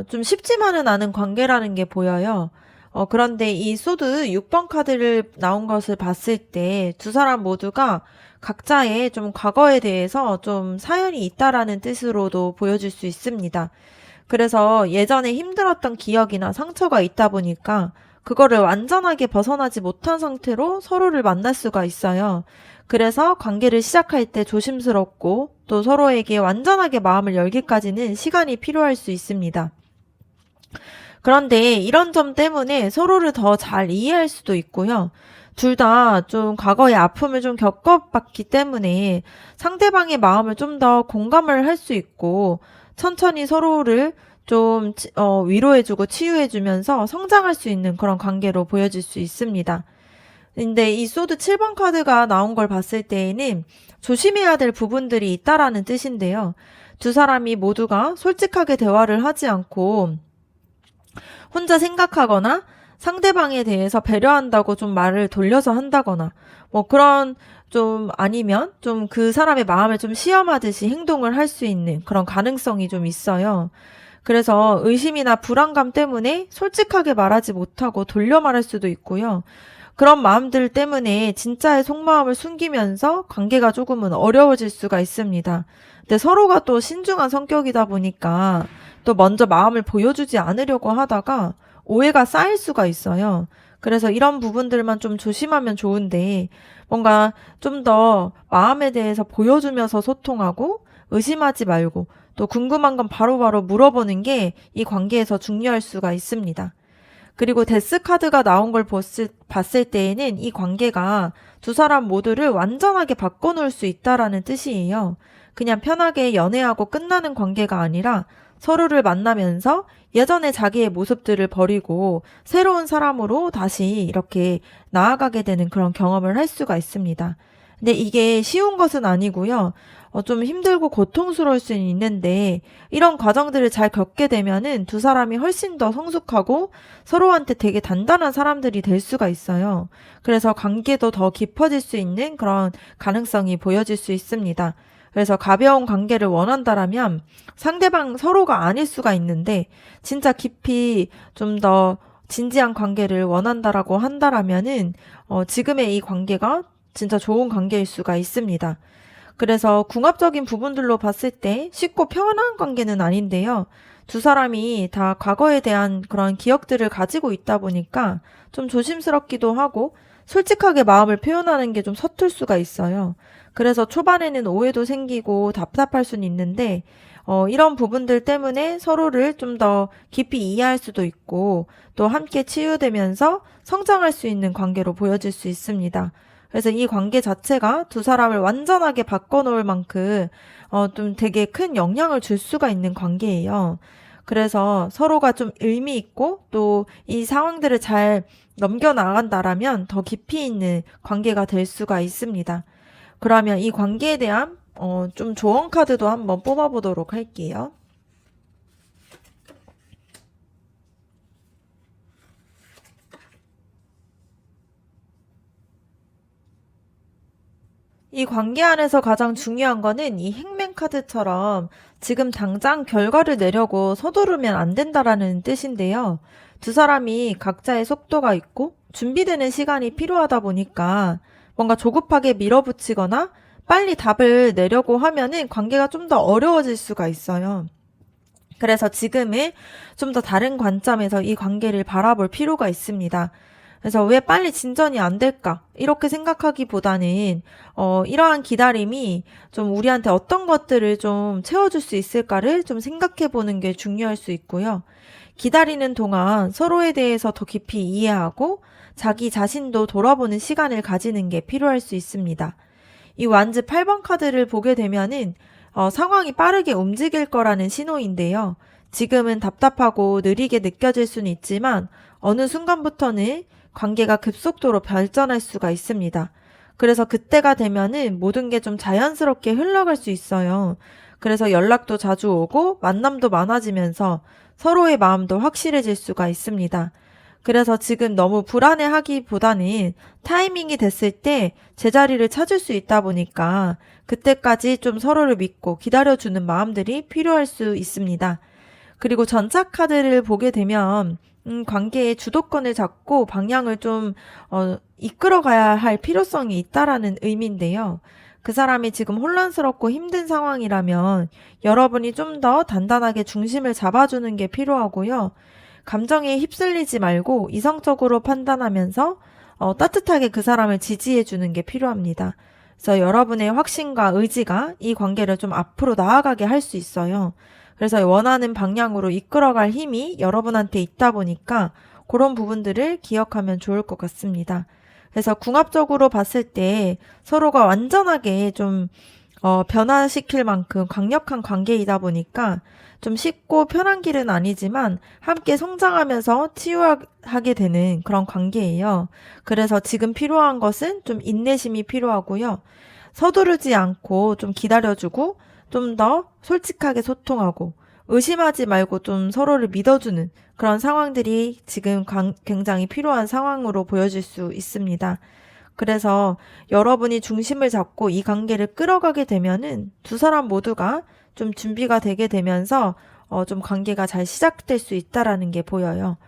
좀 쉽지만은 않은 관계라는 게 보여요. 그런데 이 소드 6번 카드를 나온 것을 봤을 때 두 사람 모두가 각자의 좀 과거에 대해서 좀 사연이 있다라는 뜻으로도 보여질 수 있습니다. 그래서 예전에 힘들었던 기억이나 상처가 있다 보니까 그거를 완전하게 벗어나지 못한 상태로 서로를 만날 수가 있어요. 그래서 관계를 시작할 때 조심스럽고 또 서로에게 완전하게 마음을 열기까지는 시간이 필요할 수 있습니다. 그런데 이런 점 때문에 서로를 더 잘 이해할 수도 있고요. 둘 다 좀 과거의 아픔을 좀 겪어봤기 때문에 상대방의 마음을 좀 더 공감을 할 수 있고 천천히 서로를 좀 위로해주고 치유해주면서 성장할 수 있는 그런 관계로 보여질 수 있습니다. 근데 이 소드 7번 카드가 나온 걸 봤을 때에는 조심해야 될 부분들이 있다라는 뜻인데요. 두 사람이 모두가 솔직하게 대화를 하지 않고 혼자 생각하거나 상대방에 대해서 배려한다고 좀 말을 돌려서 한다거나 뭐 그런 좀 아니면 좀 그 사람의 마음을 좀 시험하듯이 행동을 할 수 있는 그런 가능성이 좀 있어요. 그래서 의심이나 불안감 때문에 솔직하게 말하지 못하고 돌려 말할 수도 있고요. 그런 마음들 때문에 진짜의 속마음을 숨기면서 관계가 조금은 어려워질 수가 있습니다. 근데 서로가 또 신중한 성격이다 보니까 또 먼저 마음을 보여주지 않으려고 하다가 오해가 쌓일 수가 있어요. 그래서 이런 부분들만 좀 조심하면 좋은데 뭔가 좀 더 마음에 대해서 보여주면서 소통하고 의심하지 말고 또 궁금한 건 바로바로 물어보는 게 이 관계에서 중요할 수가 있습니다. 그리고 데스 카드가 나온 걸 봤을 때에는 이 관계가 두 사람 모두를 완전하게 바꿔놓을 수 있다라는 뜻이에요. 그냥 편하게 연애하고 끝나는 관계가 아니라 서로를 만나면서 예전의 자기의 모습들을 버리고 새로운 사람으로 다시 이렇게 나아가게 되는 그런 경험을 할 수가 있습니다. 근데 이게 쉬운 것은 아니고요. 좀 힘들고 고통스러울 수는 있는데 이런 과정들을 잘 겪게 되면은 두 사람이 훨씬 더 성숙하고 서로한테 되게 단단한 사람들이 될 수가 있어요. 그래서 관계도 더 깊어질 수 있는 그런 가능성이 보여질 수 있습니다. 그래서 가벼운 관계를 원한다라면 상대방 서로가 아닐 수가 있는데 진짜 깊이 좀 더 진지한 관계를 원한다라고 한다라면은 지금의 이 관계가 진짜 좋은 관계일 수가 있습니다. 그래서 궁합적인 부분들로 봤을 때 쉽고 평안한 관계는 아닌데요. 두 사람이 다 과거에 대한 그런 기억들을 가지고 있다 보니까 좀 조심스럽기도 하고 솔직하게 마음을 표현하는 게 좀 서툴 수가 있어요. 그래서 초반에는 오해도 생기고 답답할 수는 있는데 이런 부분들 때문에 서로를 좀 더 깊이 이해할 수도 있고 또 함께 치유되면서 성장할 수 있는 관계로 보여질 수 있습니다. 그래서 이 관계 자체가 두 사람을 완전하게 바꿔놓을 만큼 좀 되게 큰 영향을 줄 수가 있는 관계예요. 그래서 서로가 좀 의미 있고 또 이 상황들을 잘 넘겨나간다라면 더 깊이 있는 관계가 될 수가 있습니다. 그러면 이 관계에 대한 좀 조언 카드도 한번 뽑아보도록 할게요. 이 관계 안에서 가장 중요한 거는 이 행맨 카드처럼 지금 당장 결과를 내려고 서두르면 안 된다라는 뜻인데요. 두 사람이 각자의 속도가 있고 준비되는 시간이 필요하다 보니까 뭔가 조급하게 밀어붙이거나 빨리 답을 내려고 하면은 관계가 좀 더 어려워질 수가 있어요. 그래서 지금은 좀 더 다른 관점에서 이 관계를 바라볼 필요가 있습니다. 그래서 왜 빨리 진전이 안 될까? 이렇게 생각하기보다는, 이러한 기다림이 좀 우리한테 어떤 것들을 좀 채워줄 수 있을까를 좀 생각해 보는 게 중요할 수 있고요. 기다리는 동안 서로에 대해서 더 깊이 이해하고 자기 자신도 돌아보는 시간을 가지는 게 필요할 수 있습니다. 이 완즈 8번 카드를 보게 되면은 상황이 빠르게 움직일 거라는 신호인데요. 지금은 답답하고 느리게 느껴질 수는 있지만 어느 순간부터는 관계가 급속도로 발전할 수가 있습니다. 그래서 그때가 되면은 모든 게 좀 자연스럽게 흘러갈 수 있어요. 그래서 연락도 자주 오고 만남도 많아지면서 서로의 마음도 확실해질 수가 있습니다. 그래서 지금 너무 불안해하기보다는 타이밍이 됐을 때 제자리를 찾을 수 있다 보니까 그때까지 좀 서로를 믿고 기다려주는 마음들이 필요할 수 있습니다. 그리고 전차 카드를 보게 되면 관계의 주도권을 잡고 방향을 좀 이끌어가야 할 필요성이 있다라는 의미인데요. 그 사람이 지금 혼란스럽고 힘든 상황이라면 여러분이 좀 더 단단하게 중심을 잡아주는 게 필요하고요. 감정에 휩쓸리지 말고 이성적으로 판단하면서 따뜻하게 그 사람을 지지해 주는 게 필요합니다. 그래서 여러분의 확신과 의지가 이 관계를 좀 앞으로 나아가게 할 수 있어요. 그래서 원하는 방향으로 이끌어갈 힘이 여러분한테 있다 보니까 그런 부분들을 기억하면 좋을 것 같습니다. 그래서 궁합적으로 봤을 때 서로가 완전하게 좀 변화시킬 만큼 강력한 관계이다 보니까 좀 쉽고 편한 길은 아니지만 함께 성장하면서 치유하게 되는 그런 관계예요. 그래서 지금 필요한 것은 좀 인내심이 필요하고요. 서두르지 않고 좀 기다려주고 좀 더 솔직하게 소통하고 의심하지 말고 좀 서로를 믿어주는 그런 상황들이 지금 굉장히 필요한 상황으로 보여질 수 있습니다. 그래서 여러분이 중심을 잡고 이 관계를 끌어가게 되면은 두 사람 모두가 좀 준비가 되게 되면서 좀 관계가 잘 시작될 수 있다라는 게 보여요.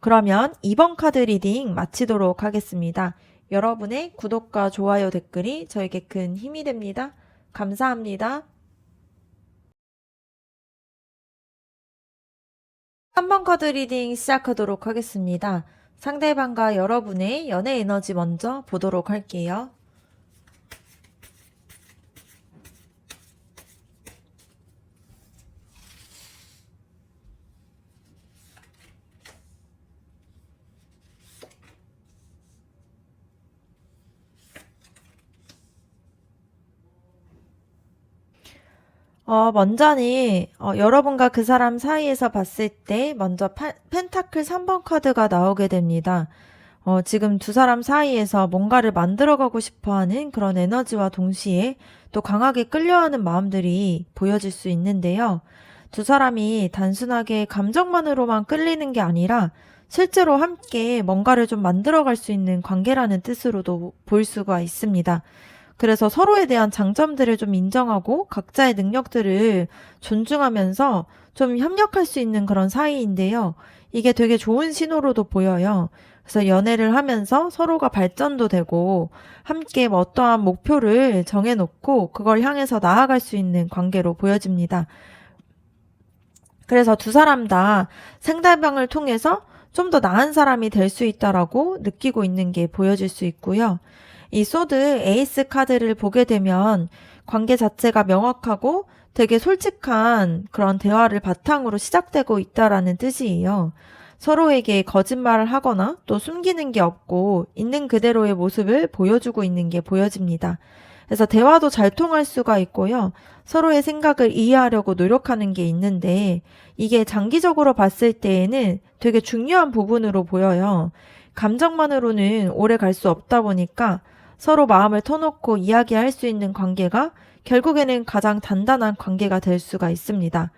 그러면 이번 카드 리딩 마치도록 하겠습니다. 여러분의 구독과 좋아요 댓글이 저에게 큰 힘이 됩니다. 감사합니다. 3번 카드 리딩 시작하도록 하겠습니다. 상대방과 여러분의 연애 에너지 먼저 보도록 할게요. 먼저는 여러분과 그 사람 사이에서 봤을 때 먼저 펜타클 3번 카드가 나오게 됩니다. 지금 두 사람 사이에서 뭔가를 만들어가고 싶어하는 그런 에너지와 동시에 또 강하게 끌려하는 마음들이 보여질 수 있는데요. 두 사람이 단순하게 감정만으로만 끌리는 게 아니라 실제로 함께 뭔가를 좀 만들어갈 수 있는 관계라는 뜻으로도 볼 수가 있습니다. 그래서 서로에 대한 장점들을 좀 인정하고 각자의 능력들을 존중하면서 좀 협력할 수 있는 그런 사이인데요. 이게 되게 좋은 신호로도 보여요. 그래서 연애를 하면서 서로가 발전도 되고 함께 뭐 어떠한 목표를 정해놓고 그걸 향해서 나아갈 수 있는 관계로 보여집니다. 그래서 두 사람 다 상대방을 통해서 좀 더 나은 사람이 될 수 있다라고 느끼고 있는 게 보여질 수 있고요. 이 소드 에이스 카드를 보게 되면 관계 자체가 명확하고 되게 솔직한 그런 대화를 바탕으로 시작되고 있다라는 뜻이에요. 서로에게 거짓말을 하거나 또 숨기는 게 없고 있는 그대로의 모습을 보여주고 있는 게 보여집니다. 그래서 대화도 잘 통할 수가 있고요. 서로의 생각을 이해하려고 노력하는 게 있는데 이게 장기적으로 봤을 때에는 되게 중요한 부분으로 보여요. 감정만으로는 오래 갈 수 없다 보니까 서로 마음을 터놓고 이야기할 수 있는 관계가 결국에는 가장 단단한 관계가 될 수가 있습니다.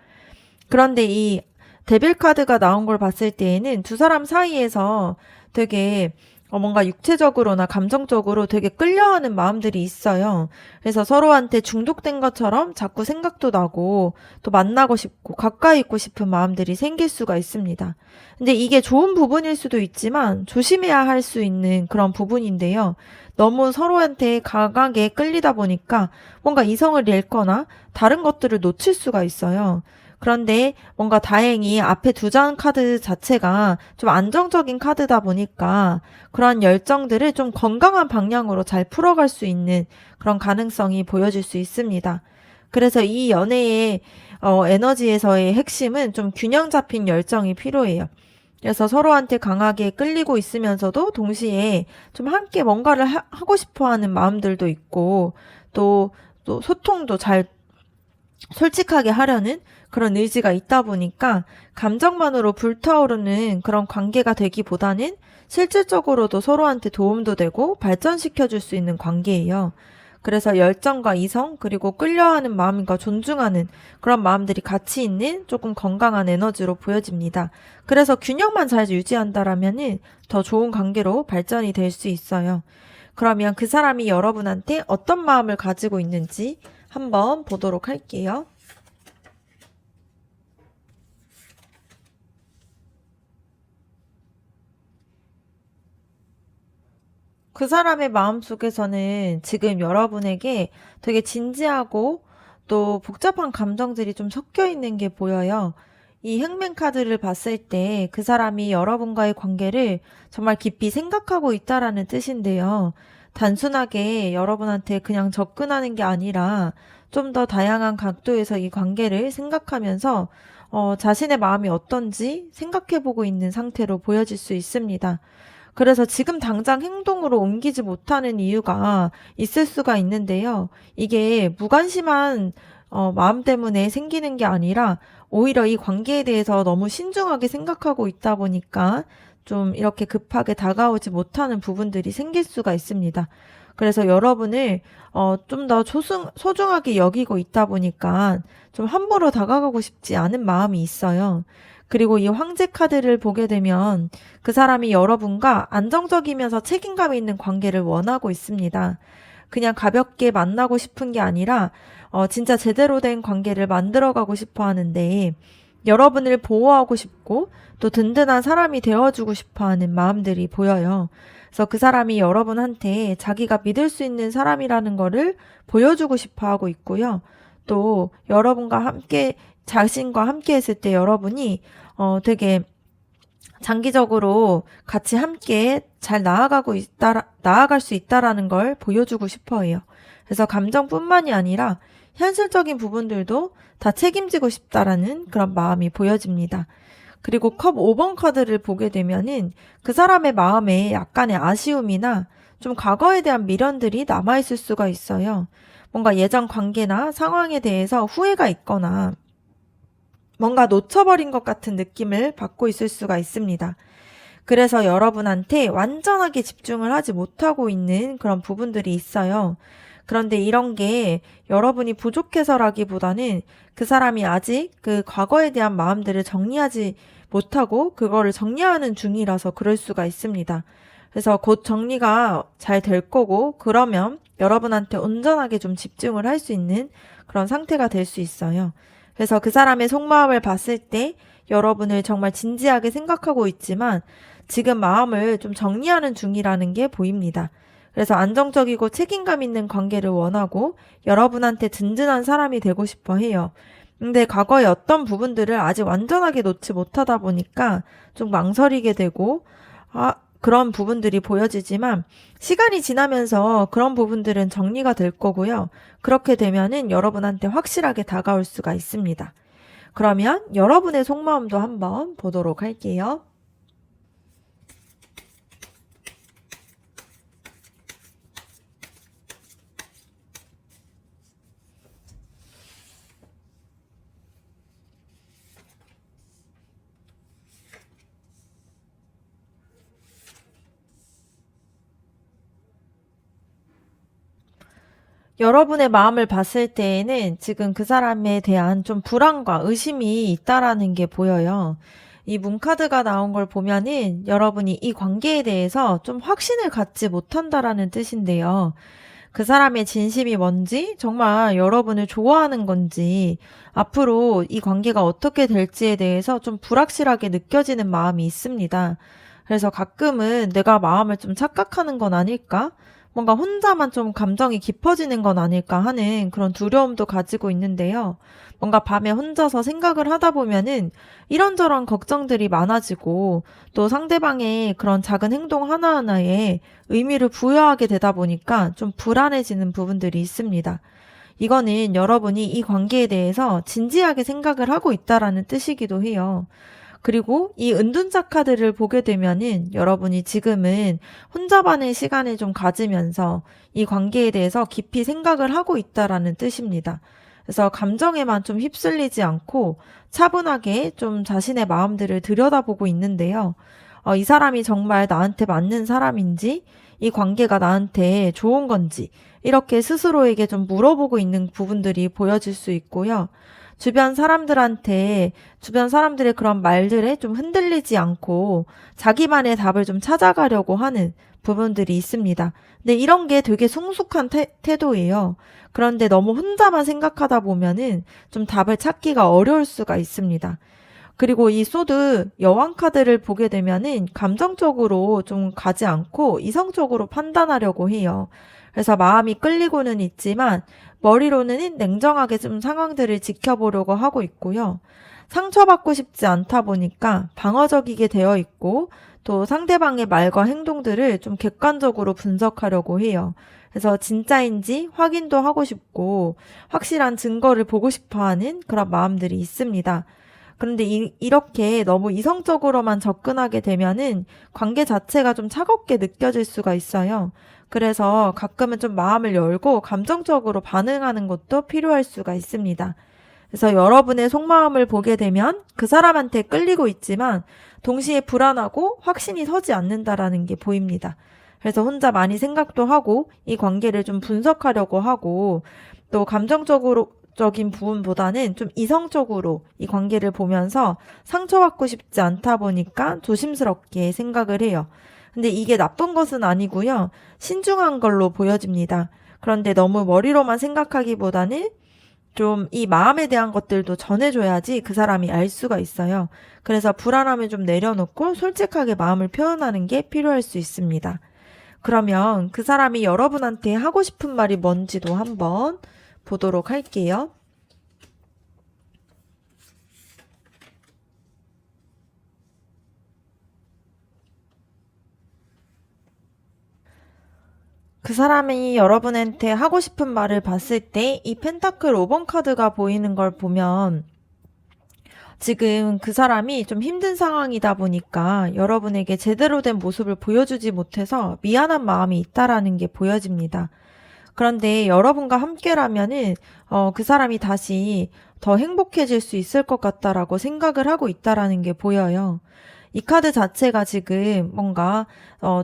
그런데 이 데빌 카드가 나온 걸 봤을 때에는 두 사람 사이에서 되게 뭔가 육체적으로나 감정적으로 되게 끌려하는 마음들이 있어요. 그래서 서로한테 중독된 것처럼 자꾸 생각도 나고 또 만나고 싶고 가까이 있고 싶은 마음들이 생길 수가 있습니다. 근데 이게 좋은 부분일 수도 있지만 조심해야 할 수 있는 그런 부분인데요. 너무 서로한테 강하게 끌리다 보니까 뭔가 이성을 잃거나 다른 것들을 놓칠 수가 있어요. 그런데 뭔가 다행히 앞에 두 장 카드 자체가 좀 안정적인 카드다 보니까 그런 열정들을 좀 건강한 방향으로 잘 풀어갈 수 있는 그런 가능성이 보여질 수 있습니다. 그래서 이 연애의 에너지에서의 핵심은 좀 균형 잡힌 열정이 필요해요. 그래서 서로한테 강하게 끌리고 있으면서도 동시에 좀 함께 뭔가를 하고 싶어 하는 마음들도 있고 또 소통도 잘 솔직하게 하려는 그런 의지가 있다 보니까 감정만으로 불타오르는 그런 관계가 되기보다는 실질적으로도 서로한테 도움도 되고 발전시켜 줄 수 있는 관계예요. 그래서 열정과 이성 그리고 끌려하는 마음과 존중하는 그런 마음들이 같이 있는 조금 건강한 에너지로 보여집니다. 그래서 균형만 잘 유지한다라면은 더 좋은 관계로 발전이 될 수 있어요. 그러면 그 사람이 여러분한테 어떤 마음을 가지고 있는지 한번 보도록 할게요. 그 사람의 마음속에서는 지금 여러분에게 되게 진지하고 또 복잡한 감정들이 좀 섞여 있는 게 보여요. 이 행맨 카드를 봤을 때 그 사람이 여러분과의 관계를 정말 깊이 생각하고 있다라는 뜻인데요. 단순하게 여러분한테 그냥 접근하는 게 아니라 좀 더 다양한 각도에서 이 관계를 생각하면서 자신의 마음이 어떤지 생각해보고 있는 상태로 보여질 수 있습니다. 그래서 지금 당장 행동으로 옮기지 못하는 이유가 있을 수가 있는데요. 이게 무관심한 마음 때문에 생기는 게 아니라 오히려 이 관계에 대해서 너무 신중하게 생각하고 있다 보니까 좀 이렇게 급하게 다가오지 못하는 부분들이 생길 수가 있습니다. 그래서 여러분을 좀 더 소중하게 여기고 있다 보니까 좀 함부로 다가가고 싶지 않은 마음이 있어요. 그리고 이 황제 카드를 보게 되면 그 사람이 여러분과 안정적이면서 책임감 있는 관계를 원하고 있습니다. 그냥 가볍게 만나고 싶은 게 아니라 진짜 제대로 된 관계를 만들어가고 싶어 하는데 여러분을 보호하고 싶고 또 든든한 사람이 되어주고 싶어 하는 마음들이 보여요. 그래서 그 사람이 여러분한테 자기가 믿을 수 있는 사람이라는 거를 보여주고 싶어 하고 있고요. 또 여러분과 함께 자신과 함께 했을 때 여러분이 되게 장기적으로 같이 함께 잘 나아갈 수 있다라는 걸 보여주고 싶어 해요. 그래서 감정뿐만이 아니라 현실적인 부분들도 다 책임지고 싶다라는 그런 마음이 보여집니다. 그리고 컵 5번 카드를 보게 되면은 그 사람의 마음에 약간의 아쉬움이나 좀 과거에 대한 미련들이 남아있을 수가 있어요. 뭔가 예전 관계나 상황에 대해서 후회가 있거나 뭔가 놓쳐버린 것 같은 느낌을 받고 있을 수가 있습니다. 그래서 여러분한테 완전하게 집중을 하지 못하고 있는 그런 부분들이 있어요. 그런데 이런 게 여러분이 부족해서라기보다는 그 사람이 아직 그 과거에 대한 마음들을 정리하지 못하고 그거를 정리하는 중이라서 그럴 수가 있습니다. 그래서 곧 정리가 잘 될 거고 그러면 여러분한테 온전하게 좀 집중을 할 수 있는 그런 상태가 될 수 있어요. 그래서 그 사람의 속마음을 봤을 때 여러분을 정말 진지하게 생각하고 있지만 지금 마음을 좀 정리하는 중이라는 게 보입니다. 그래서 안정적이고 책임감 있는 관계를 원하고 여러분한테 든든한 사람이 되고 싶어 해요. 근데 과거의 어떤 부분들을 아직 완전하게 놓지 못하다 보니까 좀 망설이게 되고 그런 부분들이 보여지지만 시간이 지나면서 그런 부분들은 정리가 될 거고요. 그렇게 되면은 여러분한테 확실하게 다가올 수가 있습니다. 그러면 여러분의 속마음도 한번 보도록 할게요. 여러분의 마음을 봤을 때에는 지금 그 사람에 대한 좀 불안과 의심이 있다라는 게 보여요. 이 문카드가 나온 걸 보면은 여러분이 이 관계에 대해서 좀 확신을 갖지 못한다라는 뜻인데요. 그 사람의 진심이 뭔지, 정말 여러분을 좋아하는 건지, 앞으로 이 관계가 어떻게 될지에 대해서 좀 불확실하게 느껴지는 마음이 있습니다. 그래서 가끔은 내가 마음을 좀 착각하는 건 아닐까? 뭔가 혼자만 좀 감정이 깊어지는 건 아닐까 하는 그런 두려움도 가지고 있는데요. 뭔가 밤에 혼자서 생각을 하다 보면은 이런저런 걱정들이 많아지고 또 상대방의 그런 작은 행동 하나하나에 의미를 부여하게 되다 보니까 좀 불안해지는 부분들이 있습니다. 이거는 여러분이 이 관계에 대해서 진지하게 생각을 하고 있다라는 뜻이기도 해요. 그리고 이 은둔자 카드를 보게 되면은 여러분이 지금은 혼자만의 시간을 좀 가지면서 이 관계에 대해서 깊이 생각을 하고 있다라는 뜻입니다. 그래서 감정에만 좀 휩쓸리지 않고 차분하게 좀 자신의 마음들을 들여다보고 있는데요. 이 사람이 정말 나한테 맞는 사람인지, 이 관계가 나한테 좋은 건지, 이렇게 스스로에게 좀 물어보고 있는 부분들이 보여질 수 있고요. 주변 사람들의 그런 말들에 좀 흔들리지 않고 자기만의 답을 좀 찾아가려고 하는 부분들이 있습니다. 근데 이런 게 되게 성숙한 태도예요. 그런데 너무 혼자만 생각하다 보면은 좀 답을 찾기가 어려울 수가 있습니다. 그리고 이 소드 여왕 카드를 보게 되면은 감정적으로 좀 가지 않고 이성적으로 판단하려고 해요. 그래서 마음이 끌리고는 있지만 머리로는 냉정하게 좀 상황들을 지켜보려고 하고 있고요. 상처받고 싶지 않다 보니까 방어적이게 되어 있고 또 상대방의 말과 행동들을 좀 객관적으로 분석하려고 해요. 그래서 진짜인지 확인도 하고 싶고 확실한 증거를 보고 싶어 하는 그런 마음들이 있습니다. 그런데 이렇게 너무 이성적으로만 접근하게 되면은 관계 자체가 좀 차갑게 느껴질 수가 있어요. 그래서 가끔은 좀 마음을 열고 감정적으로 반응하는 것도 필요할 수가 있습니다. 그래서 여러분의 속마음을 보게 되면 그 사람한테 끌리고 있지만 동시에 불안하고 확신이 서지 않는다라는 게 보입니다. 그래서 혼자 많이 생각도 하고 이 관계를 좀 분석하려고 하고 또 감정적으로 적인 부분보다는 좀 이성적으로 이 관계를 보면서 상처받고 싶지 않다 보니까 조심스럽게 생각을 해요. 근데 이게 나쁜 것은 아니고요. 신중한 걸로 보여집니다. 그런데 너무 머리로만 생각하기보다는 좀 이 마음에 대한 것들도 전해줘야지 그 사람이 알 수가 있어요. 그래서 불안함을 좀 내려놓고 솔직하게 마음을 표현하는 게 필요할 수 있습니다. 그러면 그 사람이 여러분한테 하고 싶은 말이 뭔지도 한번 보도록 할게요. 그 사람이 여러분한테 하고 싶은 말을 봤을 때 이 펜타클 5번 카드가 보이는 걸 보면 지금 그 사람이 좀 힘든 상황이다 보니까 여러분에게 제대로 된 모습을 보여주지 못해서 미안한 마음이 있다라는 게 보여집니다. 그런데 여러분과 함께라면은 그 사람이 다시 더 행복해질 수 있을 것 같다라고 생각을 하고 있다라는 게 보여요. 이 카드 자체가 지금 뭔가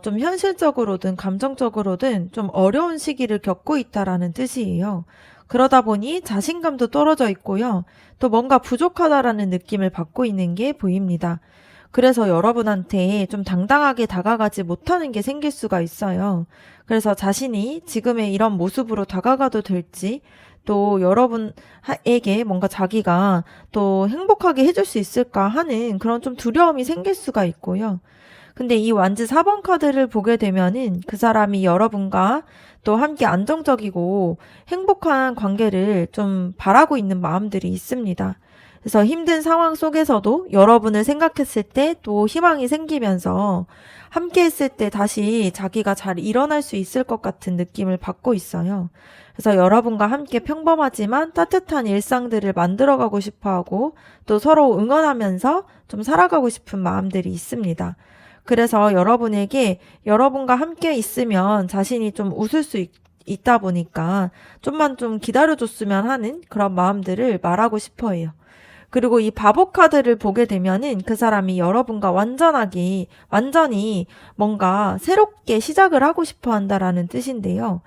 좀 현실적으로든 감정적으로든 좀 어려운 시기를 겪고 있다라는 뜻이에요. 그러다 보니 자신감도 떨어져 있고요. 또 뭔가 부족하다라는 느낌을 받고 있는 게 보입니다. 그래서 여러분한테 좀 당당하게 다가가지 못하는 게 생길 수가 있어요. 그래서 자신이 지금의 이런 모습으로 다가가도 될지, 또 여러분에게 뭔가 자기가 또 행복하게 해줄 수 있을까 하는 그런 좀 두려움이 생길 수가 있고요. 근데 이 완즈 4번 카드를 보게 되면은 그 사람이 여러분과 또 함께 안정적이고 행복한 관계를 좀 바라고 있는 마음들이 있습니다. 그래서 힘든 상황 속에서도 여러분을 생각했을 때 또 희망이 생기면서 함께 했을 때 다시 자기가 잘 일어날 수 있을 것 같은 느낌을 받고 있어요. 그래서 여러분과 함께 평범하지만 따뜻한 일상들을 만들어가고 싶어 하고 또 서로 응원하면서 좀 살아가고 싶은 마음들이 있습니다. 그래서 여러분에게 여러분과 함께 있으면 자신이 좀 웃을 수 있다 보니까 좀만 좀 기다려줬으면 하는 그런 마음들을 말하고 싶어 해요. 그리고 이 바보 카드를 보게 되면은 그 사람이 여러분과 완전히 뭔가 새롭게 시작을 하고 싶어 한다라는 뜻인데요.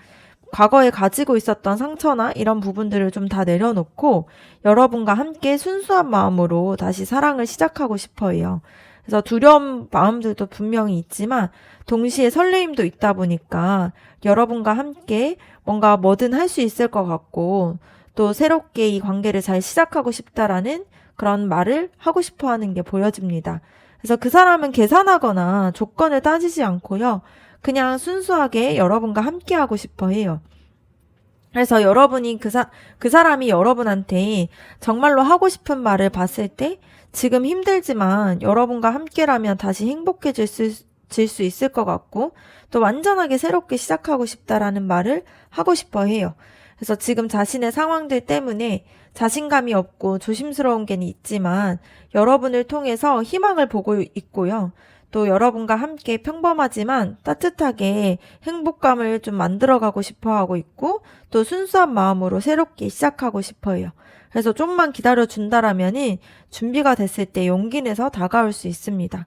과거에 가지고 있었던 상처나 이런 부분들을 좀 다 내려놓고 여러분과 함께 순수한 마음으로 다시 사랑을 시작하고 싶어 해요. 그래서 두려운 마음들도 분명히 있지만 동시에 설레임도 있다 보니까 여러분과 함께 뭔가 뭐든 할 수 있을 것 같고 또 새롭게 이 관계를 잘 시작하고 싶다라는 그런 말을 하고 싶어 하는 게 보여집니다. 그래서 그 사람은 계산하거나 조건을 따지지 않고요. 그냥 순수하게 여러분과 함께 하고 싶어 해요. 그래서 여러분이 그 사람이 여러분한테 정말로 하고 싶은 말을 봤을 때 지금 힘들지만 여러분과 함께라면 다시 질수 있을 것 같고 또 완전하게 새롭게 시작하고 싶다라는 말을 하고 싶어 해요. 그래서 지금 자신의 상황들 때문에 자신감이 없고 조심스러운 게 있지만 여러분을 통해서 희망을 보고 있고요. 또 여러분과 함께 평범하지만 따뜻하게 행복감을 좀 만들어가고 싶어 하고 있고 또 순수한 마음으로 새롭게 시작하고 싶어요. 그래서 좀만 기다려 준다라면은 준비가 됐을 때 용기 내서 다가올 수 있습니다.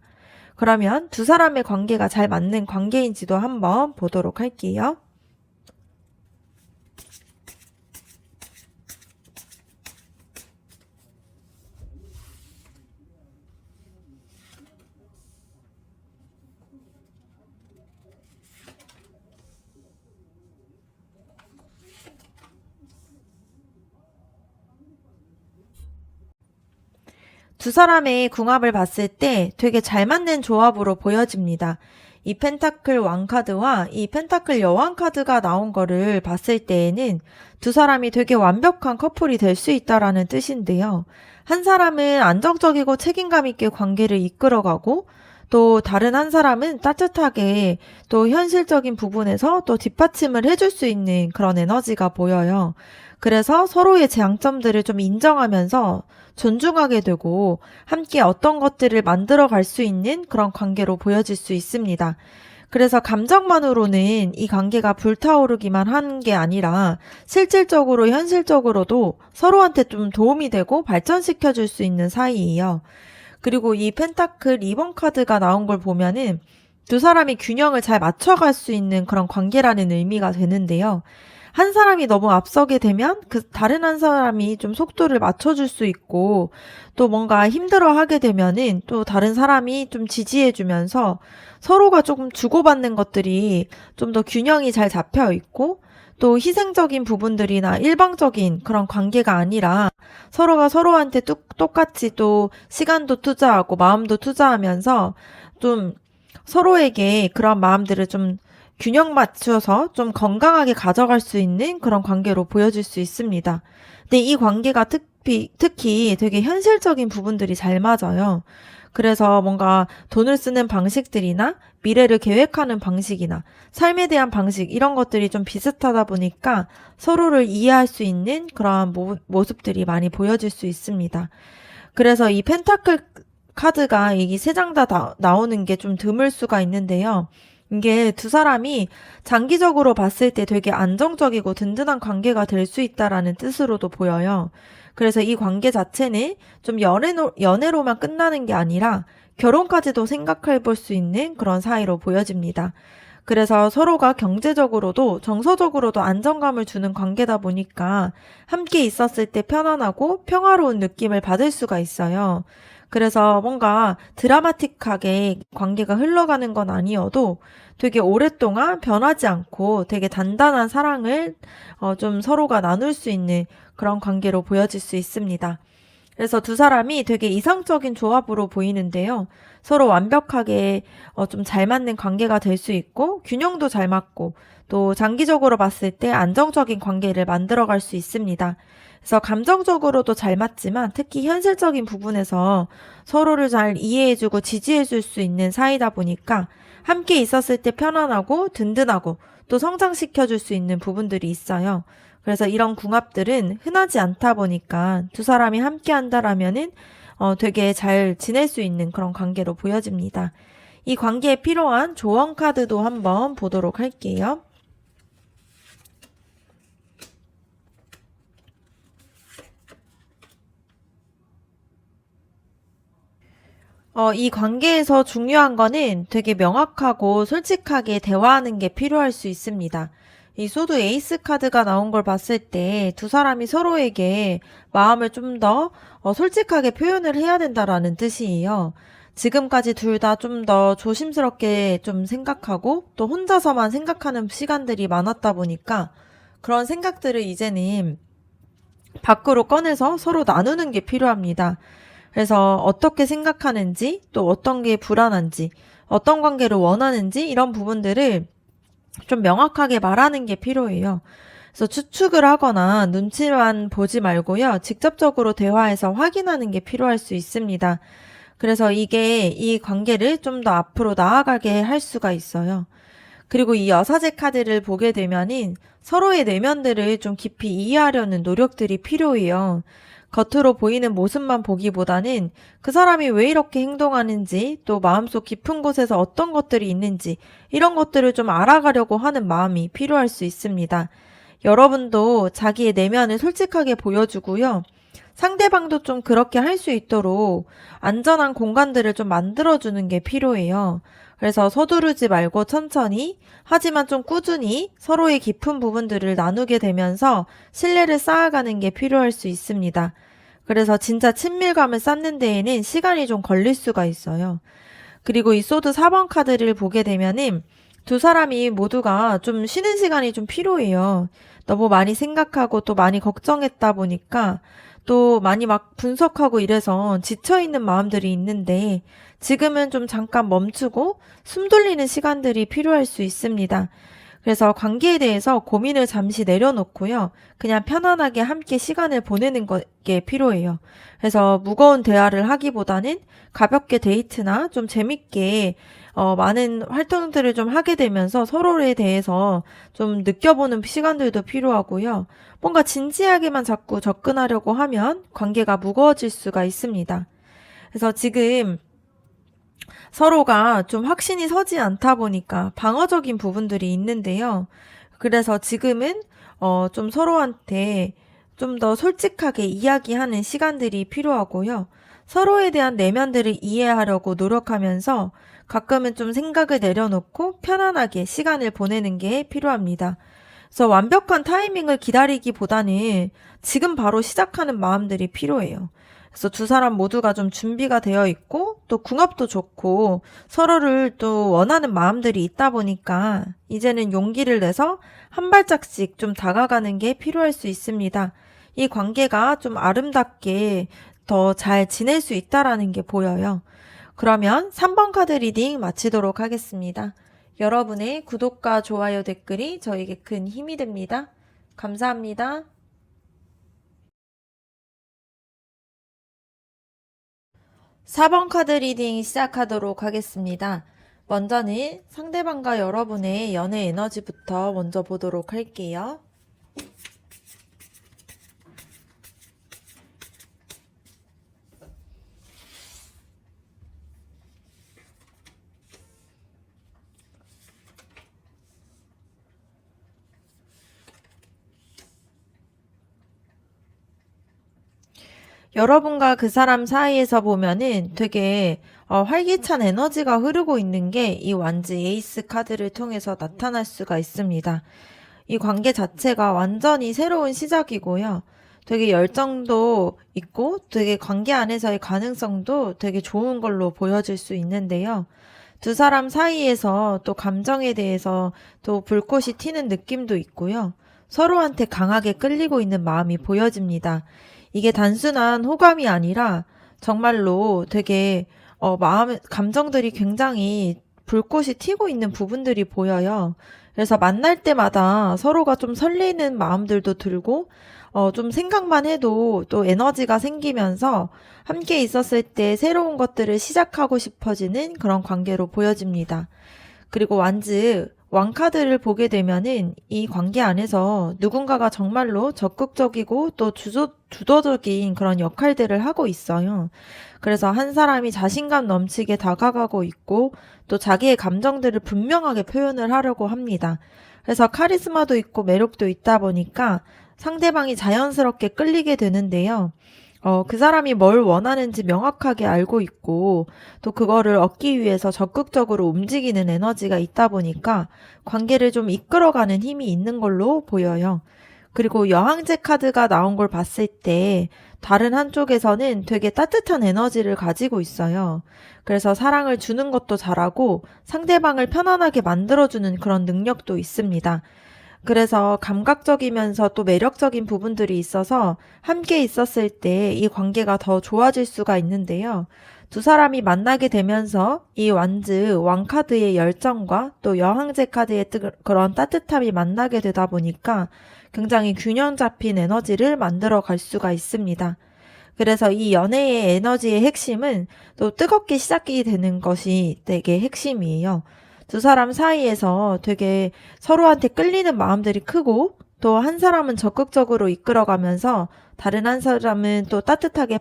그러면 두 사람의 관계가 잘 맞는 관계인지도 한번 보도록 할게요. 두 사람의 궁합을 봤을 때 되게 잘 맞는 조합으로 보여집니다. 이 펜타클 왕 카드와 이 펜타클 여왕 카드가 나온 거를 봤을 때에는 두 사람이 되게 완벽한 커플이 될 수 있다라는 뜻인데요. 한 사람은 안정적이고 책임감 있게 관계를 이끌어가고 또 다른 한 사람은 따뜻하게 또 현실적인 부분에서 또 뒷받침을 해줄 수 있는 그런 에너지가 보여요. 그래서 서로의 장점들을 좀 인정하면서 존중하게 되고 함께 어떤 것들을 만들어 갈 수 있는 그런 관계로 보여질 수 있습니다. 그래서 감정만으로는 이 관계가 불타오르기만 한 게 아니라 실질적으로 현실적으로도 서로한테 좀 도움이 되고 발전시켜 줄 수 있는 사이예요. 그리고 이 펜타클 2번 카드가 나온 걸 보면은 두 사람이 균형을 잘 맞춰갈 수 있는 그런 관계라는 의미가 되는데요. 한 사람이 너무 앞서게 되면 그 다른 한 사람이 좀 속도를 맞춰줄 수 있고 또 뭔가 힘들어하게 되면은 또 다른 사람이 좀 지지해주면서 서로가 조금 주고받는 것들이 좀 더 균형이 잘 잡혀 있고 또 희생적인 부분들이나 일방적인 그런 관계가 아니라 서로가 서로한테 똑같이 또 시간도 투자하고 마음도 투자하면서 좀 서로에게 그런 마음들을 좀 균형 맞춰서 좀 건강하게 가져갈 수 있는 그런 관계로 보여질 수 있습니다. 근데 이 관계가 특히 되게 현실적인 부분들이 잘 맞아요. 그래서 뭔가 돈을 쓰는 방식들이나 미래를 계획하는 방식이나 삶에 대한 방식 이런 것들이 좀 비슷하다 보니까 서로를 이해할 수 있는 그러한 모습들이 많이 보여질 수 있습니다. 그래서 이 펜타클 카드가 이 세 장 다 나오는 게 좀 드물 수가 있는데요. 이게 두 사람이 장기적으로 봤을 때 되게 안정적이고 든든한 관계가 될 수 있다라는 뜻으로도 보여요. 그래서 이 관계 자체는 좀 연애로만 끝나는 게 아니라 결혼까지도 생각해 볼 수 있는 그런 사이로 보여집니다. 그래서 서로가 경제적으로도 정서적으로도 안정감을 주는 관계다 보니까 함께 있었을 때 편안하고 평화로운 느낌을 받을 수가 있어요. 그래서 뭔가 드라마틱하게 관계가 흘러가는 건 아니어도 되게 오랫동안 변하지 않고 되게 단단한 사랑을 좀 서로가 나눌 수 있는 그런 관계로 보여질 수 있습니다. 그래서 두 사람이 되게 이상적인 조합으로 보이는데요. 서로 완벽하게 좀 잘 맞는 관계가 될 수 있고 균형도 잘 맞고 또 장기적으로 봤을 때 안정적인 관계를 만들어 갈 수 있습니다. 그래서 감정적으로도 잘 맞지만 특히 현실적인 부분에서 서로를 잘 이해해주고 지지해줄 수 있는 사이다 보니까 함께 있었을 때 편안하고 든든하고 또 성장시켜줄 수 있는 부분들이 있어요. 그래서 이런 궁합들은 흔하지 않다 보니까 두 사람이 함께 한다라면은 되게 잘 지낼 수 있는 그런 관계로 보여집니다. 이 관계에 필요한 조언 카드도 한번 보도록 할게요. 이 관계에서 중요한 거는 되게 명확하고 솔직하게 대화하는 게 필요할 수 있습니다. 이 소드 에이스 카드가 나온 걸 봤을 때 두 사람이 서로에게 마음을 좀 더 솔직하게 표현을 해야 된다라는 뜻이에요. 지금까지 둘 다 좀 더 조심스럽게 좀 생각하고 또 혼자서만 생각하는 시간들이 많았다 보니까 그런 생각들을 이제는 밖으로 꺼내서 서로 나누는 게 필요합니다. 그래서 어떻게 생각하는지, 또 어떤 게 불안한지, 어떤 관계를 원하는지 이런 부분들을 좀 명확하게 말하는 게 필요해요. 그래서 추측을 하거나 눈치만 보지 말고요. 직접적으로 대화해서 확인하는 게 필요할 수 있습니다. 그래서 이게 이 관계를 좀 더 앞으로 나아가게 할 수가 있어요. 그리고 이 여사제 카드를 보게 되면은 서로의 내면들을 좀 깊이 이해하려는 노력들이 필요해요. 겉으로 보이는 모습만 보기보다는 그 사람이 왜 이렇게 행동하는지 또 마음속 깊은 곳에서 어떤 것들이 있는지 이런 것들을 좀 알아가려고 하는 마음이 필요할 수 있습니다. 여러분도 자기의 내면을 솔직하게 보여주고요. 상대방도 좀 그렇게 할 수 있도록 안전한 공간들을 좀 만들어주는 게 필요해요. 그래서 서두르지 말고 천천히 하지만 좀 꾸준히 서로의 깊은 부분들을 나누게 되면서 신뢰를 쌓아가는 게 필요할 수 있습니다. 그래서 진짜 친밀감을 쌓는 데에는 시간이 좀 걸릴 수가 있어요. 그리고 이 소드 4번 카드를 보게 되면은 두 사람이 모두가 좀 쉬는 시간이 좀 필요해요. 너무 많이 생각하고 또 많이 걱정했다 보니까 또 많이 막 분석하고 이래서 지쳐있는 마음들이 있는데 지금은 좀 잠깐 멈추고 숨 돌리는 시간들이 필요할 수 있습니다. 그래서 관계에 대해서 고민을 잠시 내려놓고요. 그냥 편안하게 함께 시간을 보내는 게 필요해요. 그래서 무거운 대화를 하기보다는 가볍게 데이트나 좀 재밌게 많은 활동들을 좀 하게 되면서 서로에 대해서 좀 느껴보는 시간들도 필요하고요. 뭔가 진지하게만 자꾸 접근하려고 하면 관계가 무거워질 수가 있습니다. 그래서 지금 서로가 좀 확신이 서지 않다 보니까 방어적인 부분들이 있는데요. 그래서 지금은 좀 서로한테 좀 더 솔직하게 이야기하는 시간들이 필요하고요. 서로에 대한 내면들을 이해하려고 노력하면서 가끔은 좀 생각을 내려놓고 편안하게 시간을 보내는 게 필요합니다. 그래서 완벽한 타이밍을 기다리기보다는 지금 바로 시작하는 마음들이 필요해요. 그래서 두 사람 모두가 좀 준비가 되어 있고 또 궁합도 좋고 서로를 또 원하는 마음들이 있다 보니까 이제는 용기를 내서 한 발짝씩 좀 다가가는 게 필요할 수 있습니다. 이 관계가 좀 아름답게 더 잘 지낼 수 있다라는 게 보여요. 그러면 3번 카드 리딩 마치도록 하겠습니다. 여러분의 구독과 좋아요 댓글이 저에게 큰 힘이 됩니다. 감사합니다. 4번 카드 리딩 시작하도록 하겠습니다. 먼저는 상대방과 여러분의 연애 에너지부터 먼저 보도록 할게요. 여러분과 그 사람 사이에서 보면은 되게 활기찬 에너지가 흐르고 있는 게 이 완즈 에이스 카드를 통해서 나타날 수가 있습니다. 이 관계 자체가 완전히 새로운 시작이고요. 되게 열정도 있고 되게 관계 안에서의 가능성도 되게 좋은 걸로 보여질 수 있는데요. 두 사람 사이에서 또 감정에 대해서 또 불꽃이 튀는 느낌도 있고요. 서로한테 강하게 끌리고 있는 마음이 보여집니다. 이게 단순한 호감이 아니라 정말로 되게 감정들이 굉장히 불꽃이 튀고 있는 부분들이 보여요. 그래서 만날 때마다 서로가 좀 설레는 마음들도 들고, 좀 생각만 해도 또 에너지가 생기면서 함께 있었을 때 새로운 것들을 시작하고 싶어지는 그런 관계로 보여집니다. 그리고 완즈 왕카드를 보게 되면은 이 관계 안에서 누군가가 정말로 적극적이고 또 주도적인 그런 역할들을 하고 있어요. 그래서 한 사람이 자신감 넘치게 다가가고 있고 또 자기의 감정들을 분명하게 표현을 하려고 합니다. 그래서 카리스마도 있고 매력도 있다 보니까 상대방이 자연스럽게 끌리게 되는데요. 그 사람이 뭘 원하는지 명확하게 알고 있고, 또 그거를 얻기 위해서 적극적으로 움직이는 에너지가 있다 보니까 관계를 좀 이끌어가는 힘이 있는 걸로 보여요. 그리고 여항제 카드가 나온 걸 봤을 때 다른 한쪽에서는 되게 따뜻한 에너지를 가지고 있어요. 그래서 사랑을 주는 것도 잘하고 상대방을 편안하게 만들어주는 그런 능력도 있습니다. 그래서 감각적이면서 또 매력적인 부분들이 있어서 함께 있었을 때 이 관계가 더 좋아질 수가 있는데요. 두 사람이 만나게 되면서 이 완즈 왕카드의 열정과 또 여항제 카드의 그런 따뜻함이 만나게 되다 보니까 굉장히 균형 잡힌 에너지를 만들어 갈 수가 있습니다. 그래서 이 연애의 에너지의 핵심은 또 뜨겁게 시작이 되는 것이 되게 핵심이에요. 두 사람 사이에서 되게 서로한테 끌리는 마음들이 크고 또 한 사람은 적극적으로 이끌어가면서 다른 한 사람은 또 따뜻하게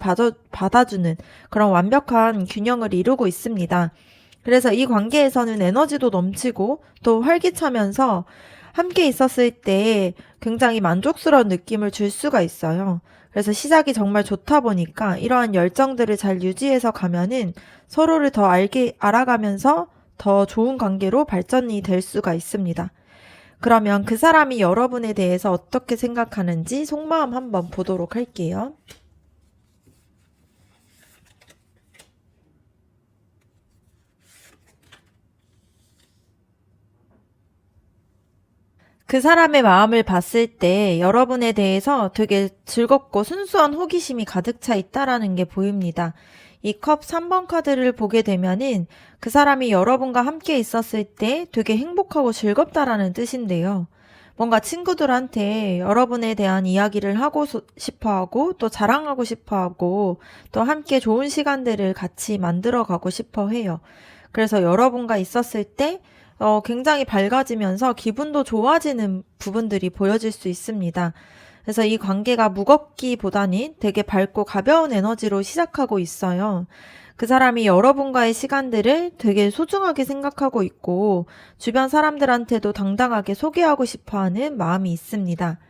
받아주는 그런 완벽한 균형을 이루고 있습니다. 그래서 이 관계에서는 에너지도 넘치고 또 활기차면서 함께 있었을 때 굉장히 만족스러운 느낌을 줄 수가 있어요. 그래서 시작이 정말 좋다 보니까 이러한 열정들을 잘 유지해서 가면은 서로를 더 알아가면서 더 좋은 관계로 발전이 될 수가 있습니다. 그러면 그 사람이 여러분에 대해서 어떻게 생각하는지 속마음 한번 보도록 할게요. 그 사람의 마음을 봤을 때 여러분에 대해서 되게 즐겁고 순수한 호기심이 가득 차 있다라는 게 보입니다. 이 컵 3번 카드를 보게 되면은 그 사람이 여러분과 함께 있었을 때 되게 행복하고 즐겁다라는 뜻인데요. 뭔가 친구들한테 여러분에 대한 이야기를 하고 싶어 하고 또 자랑하고 싶어 하고 또 함께 좋은 시간들을 같이 만들어 가고 싶어 해요. 그래서 여러분과 있었을 때 굉장히 밝아지면서 기분도 좋아지는 부분들이 보여질 수 있습니다. 그래서 이 관계가 무겁기보다는 되게 밝고 가벼운 에너지로 시작하고 있어요. 그 사람이 여러분과의 시간들을 되게 소중하게 생각하고 있고 주변 사람들한테도 당당하게 소개하고 싶어 하는 마음이 있습니다.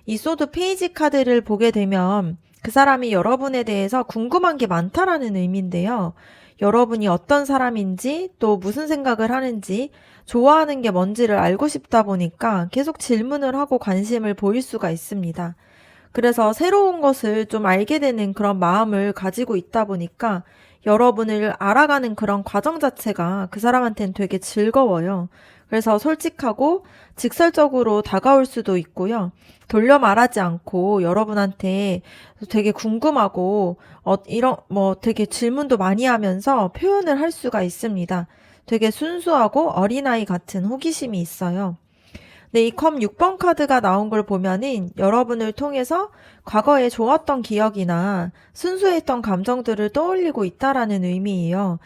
이 소드 페이지 카드를 보게 되면 그 사람이 여러분에 대해서 궁금한 게 많다라는 의미인데요. 여러분이 어떤 사람인지 또 무슨 생각을 하는지 좋아하는 게 뭔지를 알고 싶다 보니까 계속 질문을 하고 관심을 보일 수가 있습니다. 그래서 새로운 것을 좀 알게 되는 그런 마음을 가지고 있다 보니까 여러분을 알아가는 그런 과정 자체가 그 사람한테는 되게 즐거워요. 그래서 솔직하고 직설적으로 다가올 수도 있고요. 돌려 말하지 않고 여러분한테 되게 궁금하고 이런 되게 질문도 많이 하면서 표현을 할 수가 있습니다. 되게 순수하고 어린아이 같은 호기심이 있어요. 네, 이 컵 6번 카드가 나온 걸 보면은 여러분을 통해서 과거에 좋았던 기억이나 순수했던 감정들을 떠올리고 있다라는 의미예요.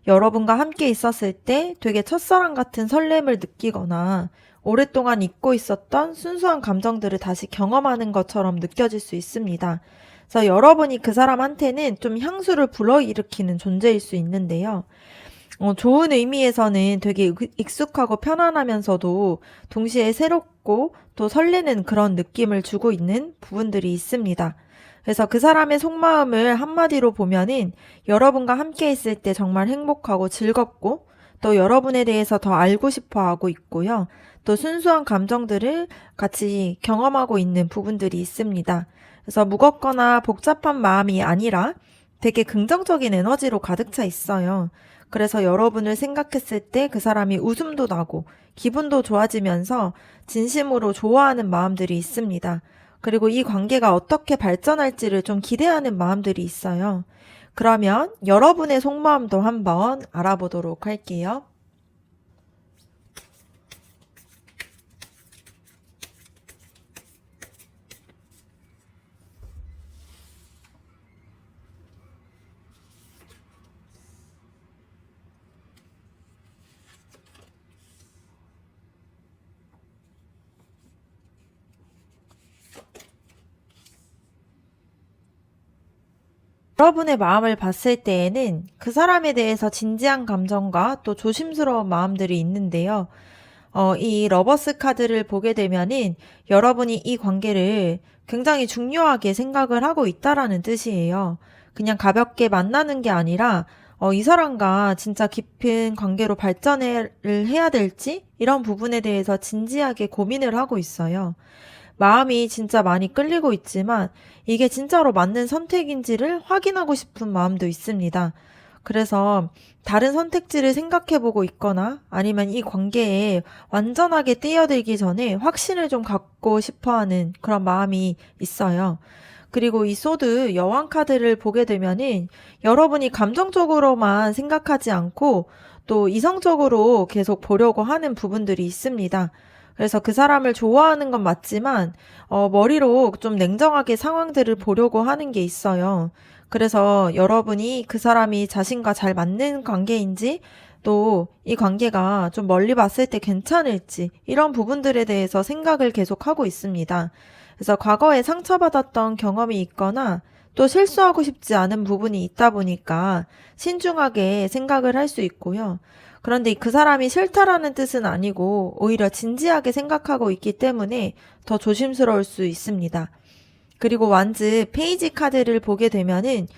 여러분과 함께 있었을 때 되게 첫사랑 같은 설렘을 느끼거나 오랫동안 잊고 있었던 순수한 감정들을 다시 경험하는 것처럼 느껴질 수 있습니다. 그래서 여러분이 그 사람한테는 좀 향수를 불어일으키는 존재일 수 있는데요. 좋은 의미에서는 되게 익숙하고 편안하면서도 동시에 새롭고 또 설레는 그런 느낌을 주고 있는 부분들이 있습니다. 그래서 그 사람의 속마음을 한마디로 보면은 여러분과 함께 있을 때 정말 행복하고 즐겁고 또 여러분에 대해서 더 알고 싶어 하고 있고요. 또 순수한 감정들을 같이 경험하고 있는 부분들이 있습니다. 그래서 무겁거나 복잡한 마음이 아니라 되게 긍정적인 에너지로 가득 차 있어요. 그래서 여러분을 생각했을 때 그 사람이 웃음도 나고 기분도 좋아지면서 진심으로 좋아하는 마음들이 있습니다. 그리고 이 관계가 어떻게 발전할지를 좀 기대하는 마음들이 있어요. 그러면 여러분의 속마음도 한번 알아보도록 할게요. 여러분의 마음을 봤을 때에는 그 사람에 대해서 진지한 감정과 또 조심스러운 마음들이 있는데요. 이 러버스 카드를 보게 되면은 여러분이 이 관계를 굉장히 중요하게 생각을 하고 있다라는 뜻이에요. 그냥 가볍게 만나는 게 아니라 이 사람과 진짜 깊은 관계로 발전을 해야 될지 이런 부분에 대해서 진지하게 고민을 하고 있어요. 마음이 진짜 많이 끌리고 있지만 이게 진짜로 맞는 선택인지를 확인하고 싶은 마음도 있습니다. 그래서 다른 선택지를 생각해보고 있거나 아니면 이 관계에 완전하게 뛰어들기 전에 확신을 좀 갖고 싶어 하는 그런 마음이 있어요. 그리고 이 소드 여왕 카드를 보게 되면은 여러분이 감정적으로만 생각하지 않고 또 이성적으로 계속 보려고 하는 부분들이 있습니다. 그래서 그 사람을 좋아하는 건 맞지만 머리로 좀 냉정하게 상황들을 보려고 하는 게 있어요. 그래서 여러분이 그 사람이 자신과 잘 맞는 관계인지 또 이 관계가 좀 멀리 봤을 때 괜찮을지 이런 부분들에 대해서 생각을 계속 하고 있습니다. 그래서 과거에 상처받았던 경험이 있거나 또 실수하고 싶지 않은 부분이 있다 보니까 신중하게 생각을 할 수 있고요. 그런데 그 사람이 싫다라는 뜻은 아니고 오히려 진지하게 생각하고 있기 때문에 더 조심스러울 수 있습니다. 그리고 완즈 페이지 카드를 보게 되면은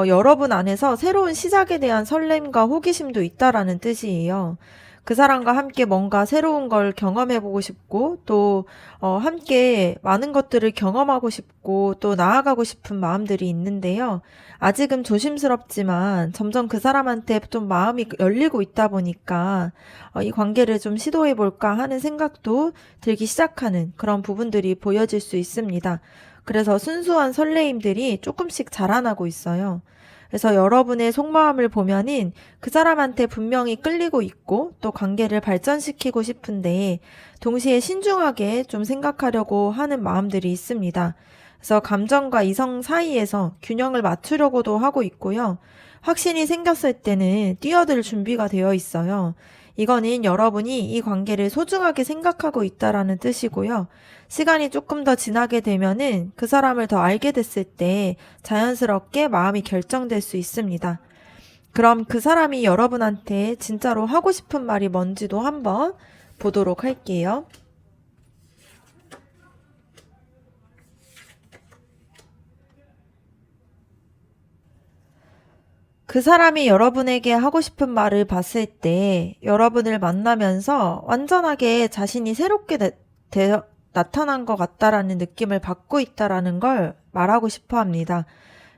여러분 안에서 새로운 시작에 대한 설렘과 호기심도 있다라는 뜻이에요. 그 사람과 함께 뭔가 새로운 걸 경험해보고 싶고, 또, 함께 많은 것들을 경험하고 싶고, 또 나아가고 싶은 마음들이 있는데요. 아직은 조심스럽지만 점점 그 사람한테 좀 마음이 열리고 있다 보니까, 이 관계를 좀 시도해볼까 하는 생각도 들기 시작하는 그런 부분들이 보여질 수 있습니다. 그래서 순수한 설레임들이 조금씩 자라나고 있어요. 그래서 여러분의 속마음을 보면은 그 사람한테 분명히 끌리고 있고 또 관계를 발전시키고 싶은데 동시에 신중하게 좀 생각하려고 하는 마음들이 있습니다. 그래서 감정과 이성 사이에서 균형을 맞추려고도 하고 있고요. 확신이 생겼을 때는 뛰어들 준비가 되어 있어요. 이거는 여러분이 이 관계를 소중하게 생각하고 있다라는 뜻이고요. 시간이 조금 더 지나게 되면은 그 사람을 더 알게 됐을 때 자연스럽게 마음이 결정될 수 있습니다. 그럼 그 사람이 여러분한테 진짜로 하고 싶은 말이 뭔지도 한번 보도록 할게요. 그 사람이 여러분에게 하고 싶은 말을 봤을 때 여러분을 만나면서 완전하게 자신이 새롭게 나타난 것 같다라는 느낌을 받고 있다라는 걸 말하고 싶어 합니다.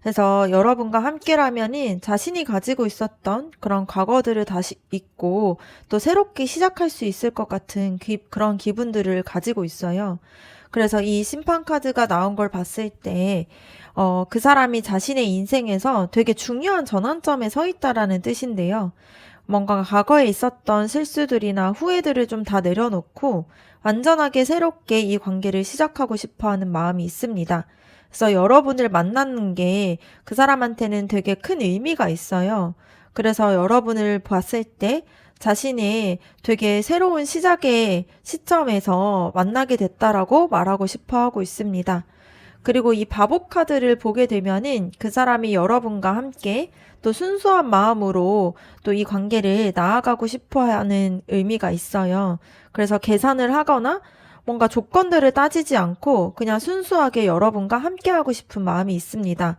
그래서 여러분과 함께라면은 자신이 가지고 있었던 그런 과거들을 다시 잊고 또 새롭게 시작할 수 있을 것 같은 그런 기분들을 가지고 있어요. 그래서 이 심판 카드가 나온 걸 봤을 때, 그 사람이 자신의 인생에서 되게 중요한 전환점에 서 있다라는 뜻인데요. 뭔가 과거에 있었던 실수들이나 후회들을 좀 다 내려놓고 완전하게 새롭게 이 관계를 시작하고 싶어 하는 마음이 있습니다. 그래서 여러분을 만나는 게 그 사람한테는 되게 큰 의미가 있어요. 그래서 여러분을 봤을 때 자신의 되게 새로운 시작의 시점에서 만나게 됐다라고 말하고 싶어 하고 있습니다. 그리고 이 바보 카드를 보게 되면은 그 사람이 여러분과 함께 또 순수한 마음으로 또 이 관계를 나아가고 싶어 하는 의미가 있어요. 그래서 계산을 하거나 뭔가 조건들을 따지지 않고 그냥 순수하게 여러분과 함께 하고 싶은 마음이 있습니다.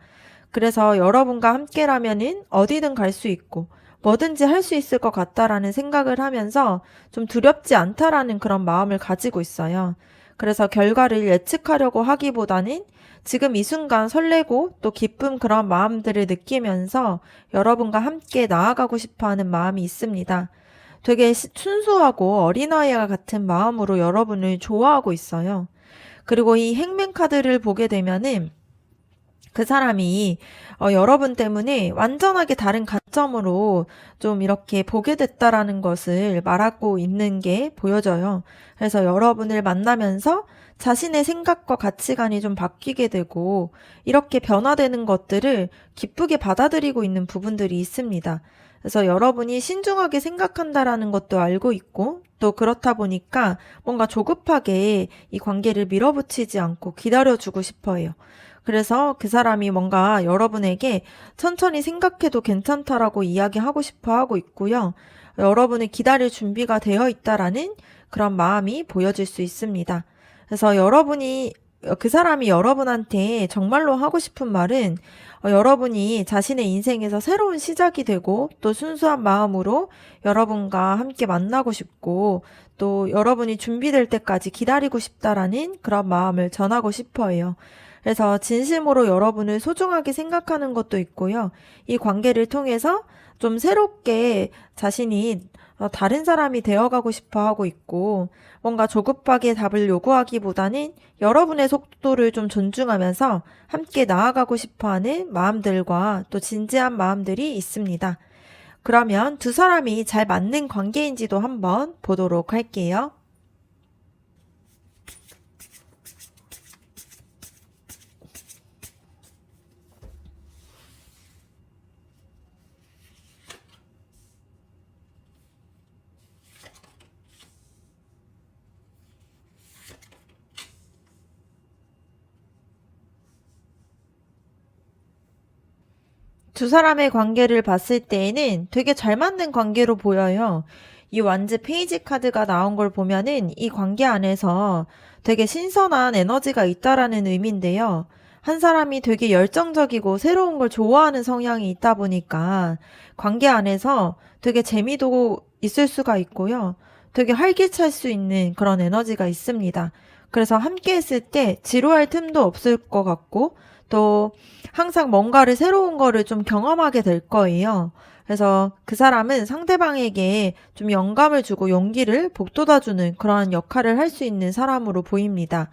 그래서 여러분과 함께라면은 어디든 갈 수 있고 뭐든지 할 수 있을 것 같다라는 생각을 하면서 좀 두렵지 않다라는 그런 마음을 가지고 있어요. 그래서 결과를 예측하려고 하기보다는 지금 이 순간 설레고 또 기쁜 그런 마음들을 느끼면서 여러분과 함께 나아가고 싶어 하는 마음이 있습니다. 되게 순수하고 어린아이와 같은 마음으로 여러분을 좋아하고 있어요. 그리고 이 행맨 카드를 보게 되면은 그 사람이 여러분 때문에 완전하게 다른 관점으로 좀 이렇게 보게 됐다라는 것을 말하고 있는 게 보여져요. 그래서 여러분을 만나면서 자신의 생각과 가치관이 좀 바뀌게 되고 이렇게 변화되는 것들을 기쁘게 받아들이고 있는 부분들이 있습니다. 그래서 여러분이 신중하게 생각한다라는 것도 알고 있고 또 그렇다 보니까 뭔가 조급하게 이 관계를 밀어붙이지 않고 기다려주고 싶어 해요. 그래서 그 사람이 뭔가 여러분에게 천천히 생각해도 괜찮다라고 이야기하고 싶어 하고 있고요. 여러분을 기다릴 준비가 되어 있다라는 그런 마음이 보여질 수 있습니다. 그래서 그 사람이 여러분한테 정말로 하고 싶은 말은 여러분이 자신의 인생에서 새로운 시작이 되고 또 순수한 마음으로 여러분과 함께 만나고 싶고 또 여러분이 준비될 때까지 기다리고 싶다라는 그런 마음을 전하고 싶어 해요. 그래서 진심으로 여러분을 소중하게 생각하는 것도 있고요. 이 관계를 통해서 좀 새롭게 자신이 다른 사람이 되어가고 싶어 하고 있고 뭔가 조급하게 답을 요구하기보다는 여러분의 속도를 좀 존중하면서 함께 나아가고 싶어 하는 마음들과 또 진지한 마음들이 있습니다. 그러면 두 사람이 잘 맞는 관계인지도 한번 보도록 할게요. 두 사람의 관계를 봤을 때에는 되게 잘 맞는 관계로 보여요. 이 완즈 페이지 카드가 나온 걸 보면은 이 관계 안에서 되게 신선한 에너지가 있다라는 의미인데요. 한 사람이 되게 열정적이고 새로운 걸 좋아하는 성향이 있다 보니까 관계 안에서 되게 재미도 있을 수가 있고요. 되게 활기찰 수 있는 그런 에너지가 있습니다. 그래서 함께 했을 때 지루할 틈도 없을 것 같고 또 항상 뭔가를 새로운 거를 좀 경험하게 될 거예요. 그래서 그 사람은 상대방에게 좀 영감을 주고 용기를 북돋아주는 그러한 역할을 할 수 있는 사람으로 보입니다.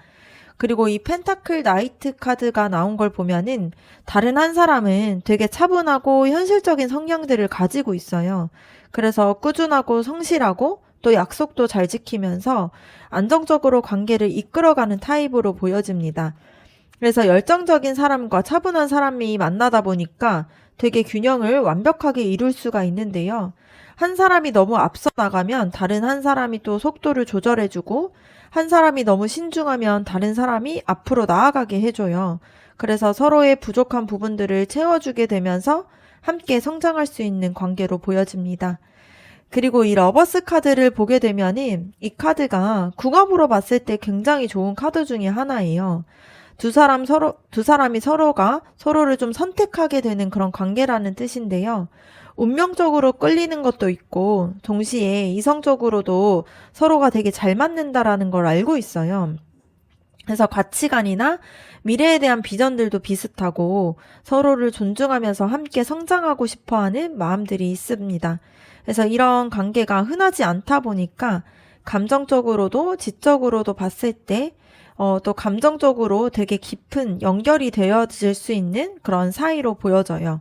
그리고 이 펜타클 나이트 카드가 나온 걸 보면은 다른 한 사람은 되게 차분하고 현실적인 성향들을 가지고 있어요. 그래서 꾸준하고 성실하고 또 약속도 잘 지키면서 안정적으로 관계를 이끌어가는 타입으로 보여집니다. 그래서 열정적인 사람과 차분한 사람이 만나다 보니까 되게 균형을 완벽하게 이룰 수가 있는데요. 한 사람이 너무 앞서 나가면 다른 한 사람이 또 속도를 조절해주고 한 사람이 너무 신중하면 다른 사람이 앞으로 나아가게 해줘요. 그래서 서로의 부족한 부분들을 채워주게 되면서 함께 성장할 수 있는 관계로 보여집니다. 그리고 이 러버스 카드를 보게 되면은 이 카드가 궁합으로 봤을 때 굉장히 좋은 카드 중에 하나예요. 두 사람이 서로가 서로를 좀 선택하게 되는 그런 관계라는 뜻인데요. 운명적으로 끌리는 것도 있고, 동시에 이성적으로도 서로가 되게 잘 맞는다라는 걸 알고 있어요. 그래서 가치관이나 미래에 대한 비전들도 비슷하고 서로를 존중하면서 함께 성장하고 싶어 하는 마음들이 있습니다. 그래서 이런 관계가 흔하지 않다 보니까 감정적으로도 지적으로도 봤을 때 또 감정적으로 되게 깊은 연결이 되어질 수 있는 그런 사이로 보여져요.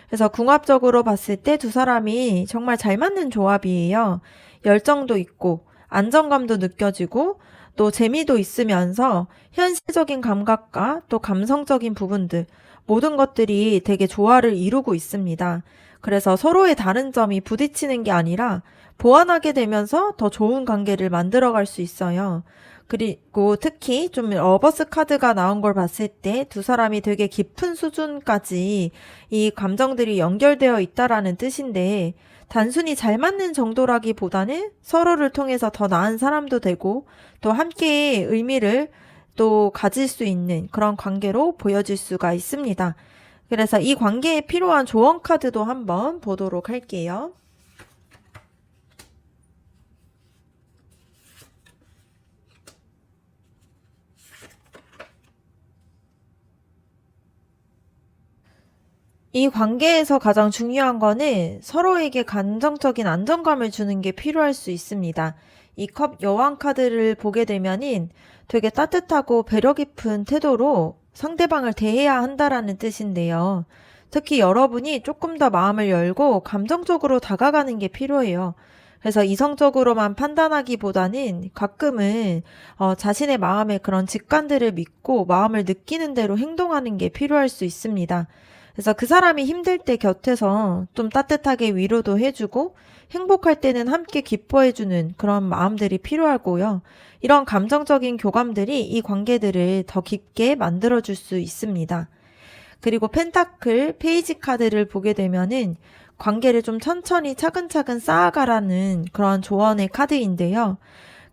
그래서 궁합적으로 봤을 때 두 사람이 정말 잘 맞는 조합이에요. 열정도 있고 안정감도 느껴지고 또 재미도 있으면서 현실적인 감각과 또 감성적인 부분들 모든 것들이 되게 조화를 이루고 있습니다. 그래서 서로의 다른 점이 부딪히는 게 아니라 보완하게 되면서 더 좋은 관계를 만들어갈 수 있어요. 그리고 특히 좀 러버스 카드가 나온 걸 봤을 때 두 사람이 되게 깊은 수준까지 이 감정들이 연결되어 있다라는 뜻인데 단순히 잘 맞는 정도라기보다는 서로를 통해서 더 나은 사람도 되고 또 함께의 의미를 또 가질 수 있는 그런 관계로 보여질 수가 있습니다. 그래서 이 관계에 필요한 조언 카드도 한번 보도록 할게요. 이 관계에서 가장 중요한 거는 서로에게 감정적인 안정감을 주는 게 필요할 수 있습니다. 이 컵 여왕 카드를 보게 되면은 되게 따뜻하고 배려 깊은 태도로 상대방을 대해야 한다라는 뜻인데요. 특히 여러분이 조금 더 마음을 열고 감정적으로 다가가는 게 필요해요. 그래서 이성적으로만 판단하기보다는 가끔은 자신의 마음의 그런 직관들을 믿고 마음을 느끼는 대로 행동하는 게 필요할 수 있습니다. 그래서 그 사람이 힘들 때 곁에서 좀 따뜻하게 위로도 해주고 행복할 때는 함께 기뻐해주는 그런 마음들이 필요하고요. 이런 감정적인 교감들이 이 관계들을 더 깊게 만들어줄 수 있습니다. 그리고 펜타클 페이지 카드를 보게 되면은 관계를 좀 천천히 차근차근 쌓아가라는 그런 조언의 카드인데요.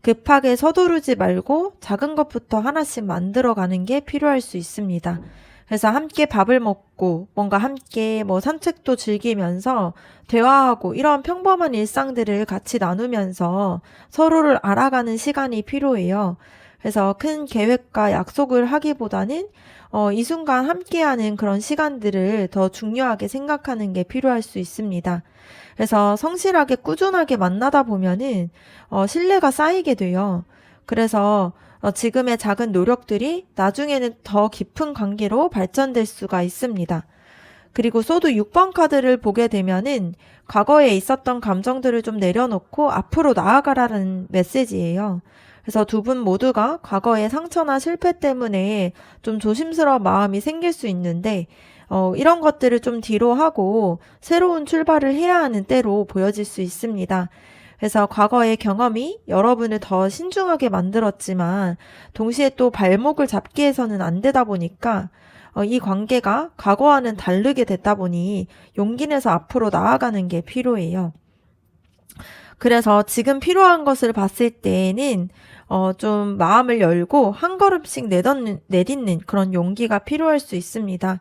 급하게 서두르지 말고 작은 것부터 하나씩 만들어가는 게 필요할 수 있습니다. 그래서 함께 밥을 먹고 뭔가 함께 뭐 산책도 즐기면서 대화하고 이런 평범한 일상들을 같이 나누면서 서로를 알아가는 시간이 필요해요. 그래서 큰 계획과 약속을 하기보다는 이 순간 함께하는 그런 시간들을 더 중요하게 생각하는 게 필요할 수 있습니다. 그래서 성실하게 꾸준하게 만나다 보면은 신뢰가 쌓이게 돼요. 그래서 지금의 작은 노력들이 나중에는 더 깊은 관계로 발전될 수가 있습니다. 그리고 소드 6번 카드를 보게 되면은 과거에 있었던 감정들을 좀 내려놓고 앞으로 나아가라는 메시지예요. 그래서 두 분 모두가 과거의 상처나 실패 때문에 좀 조심스러운 마음이 생길 수 있는데 이런 것들을 좀 뒤로 하고 새로운 출발을 해야 하는 때로 보여질 수 있습니다. 그래서 과거의 경험이 여러분을 더 신중하게 만들었지만 동시에 또 발목을 잡게 해서는 안 되다 보니까 이 관계가 과거와는 다르게 됐다 보니 용기 내서 앞으로 나아가는 게 필요해요. 그래서 지금 필요한 것을 봤을 때에는 좀 마음을 열고 한 걸음씩 내딛는 그런 용기가 필요할 수 있습니다.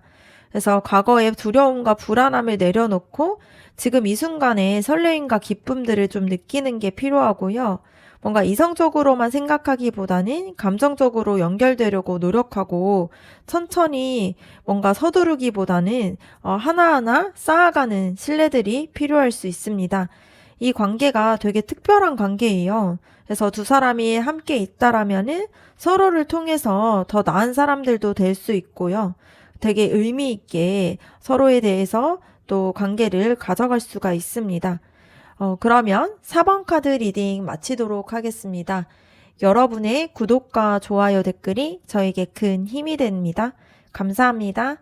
그래서 과거의 두려움과 불안함을 내려놓고 지금 이 순간에 설레임과 기쁨들을 좀 느끼는 게 필요하고요. 뭔가 이성적으로만 생각하기보다는 감정적으로 연결되려고 노력하고 천천히 뭔가 서두르기보다는 하나하나 쌓아가는 신뢰들이 필요할 수 있습니다. 이 관계가 되게 특별한 관계예요. 그래서 두 사람이 함께 있다라면은 서로를 통해서 더 나은 사람들도 될 수 있고요. 되게 의미 있게 서로에 대해서 또 관계를 가져갈 수가 있습니다. 그러면 4번 카드 리딩 마치도록 하겠습니다. 여러분의 구독과 좋아요 댓글이 저에게 큰 힘이 됩니다. 감사합니다.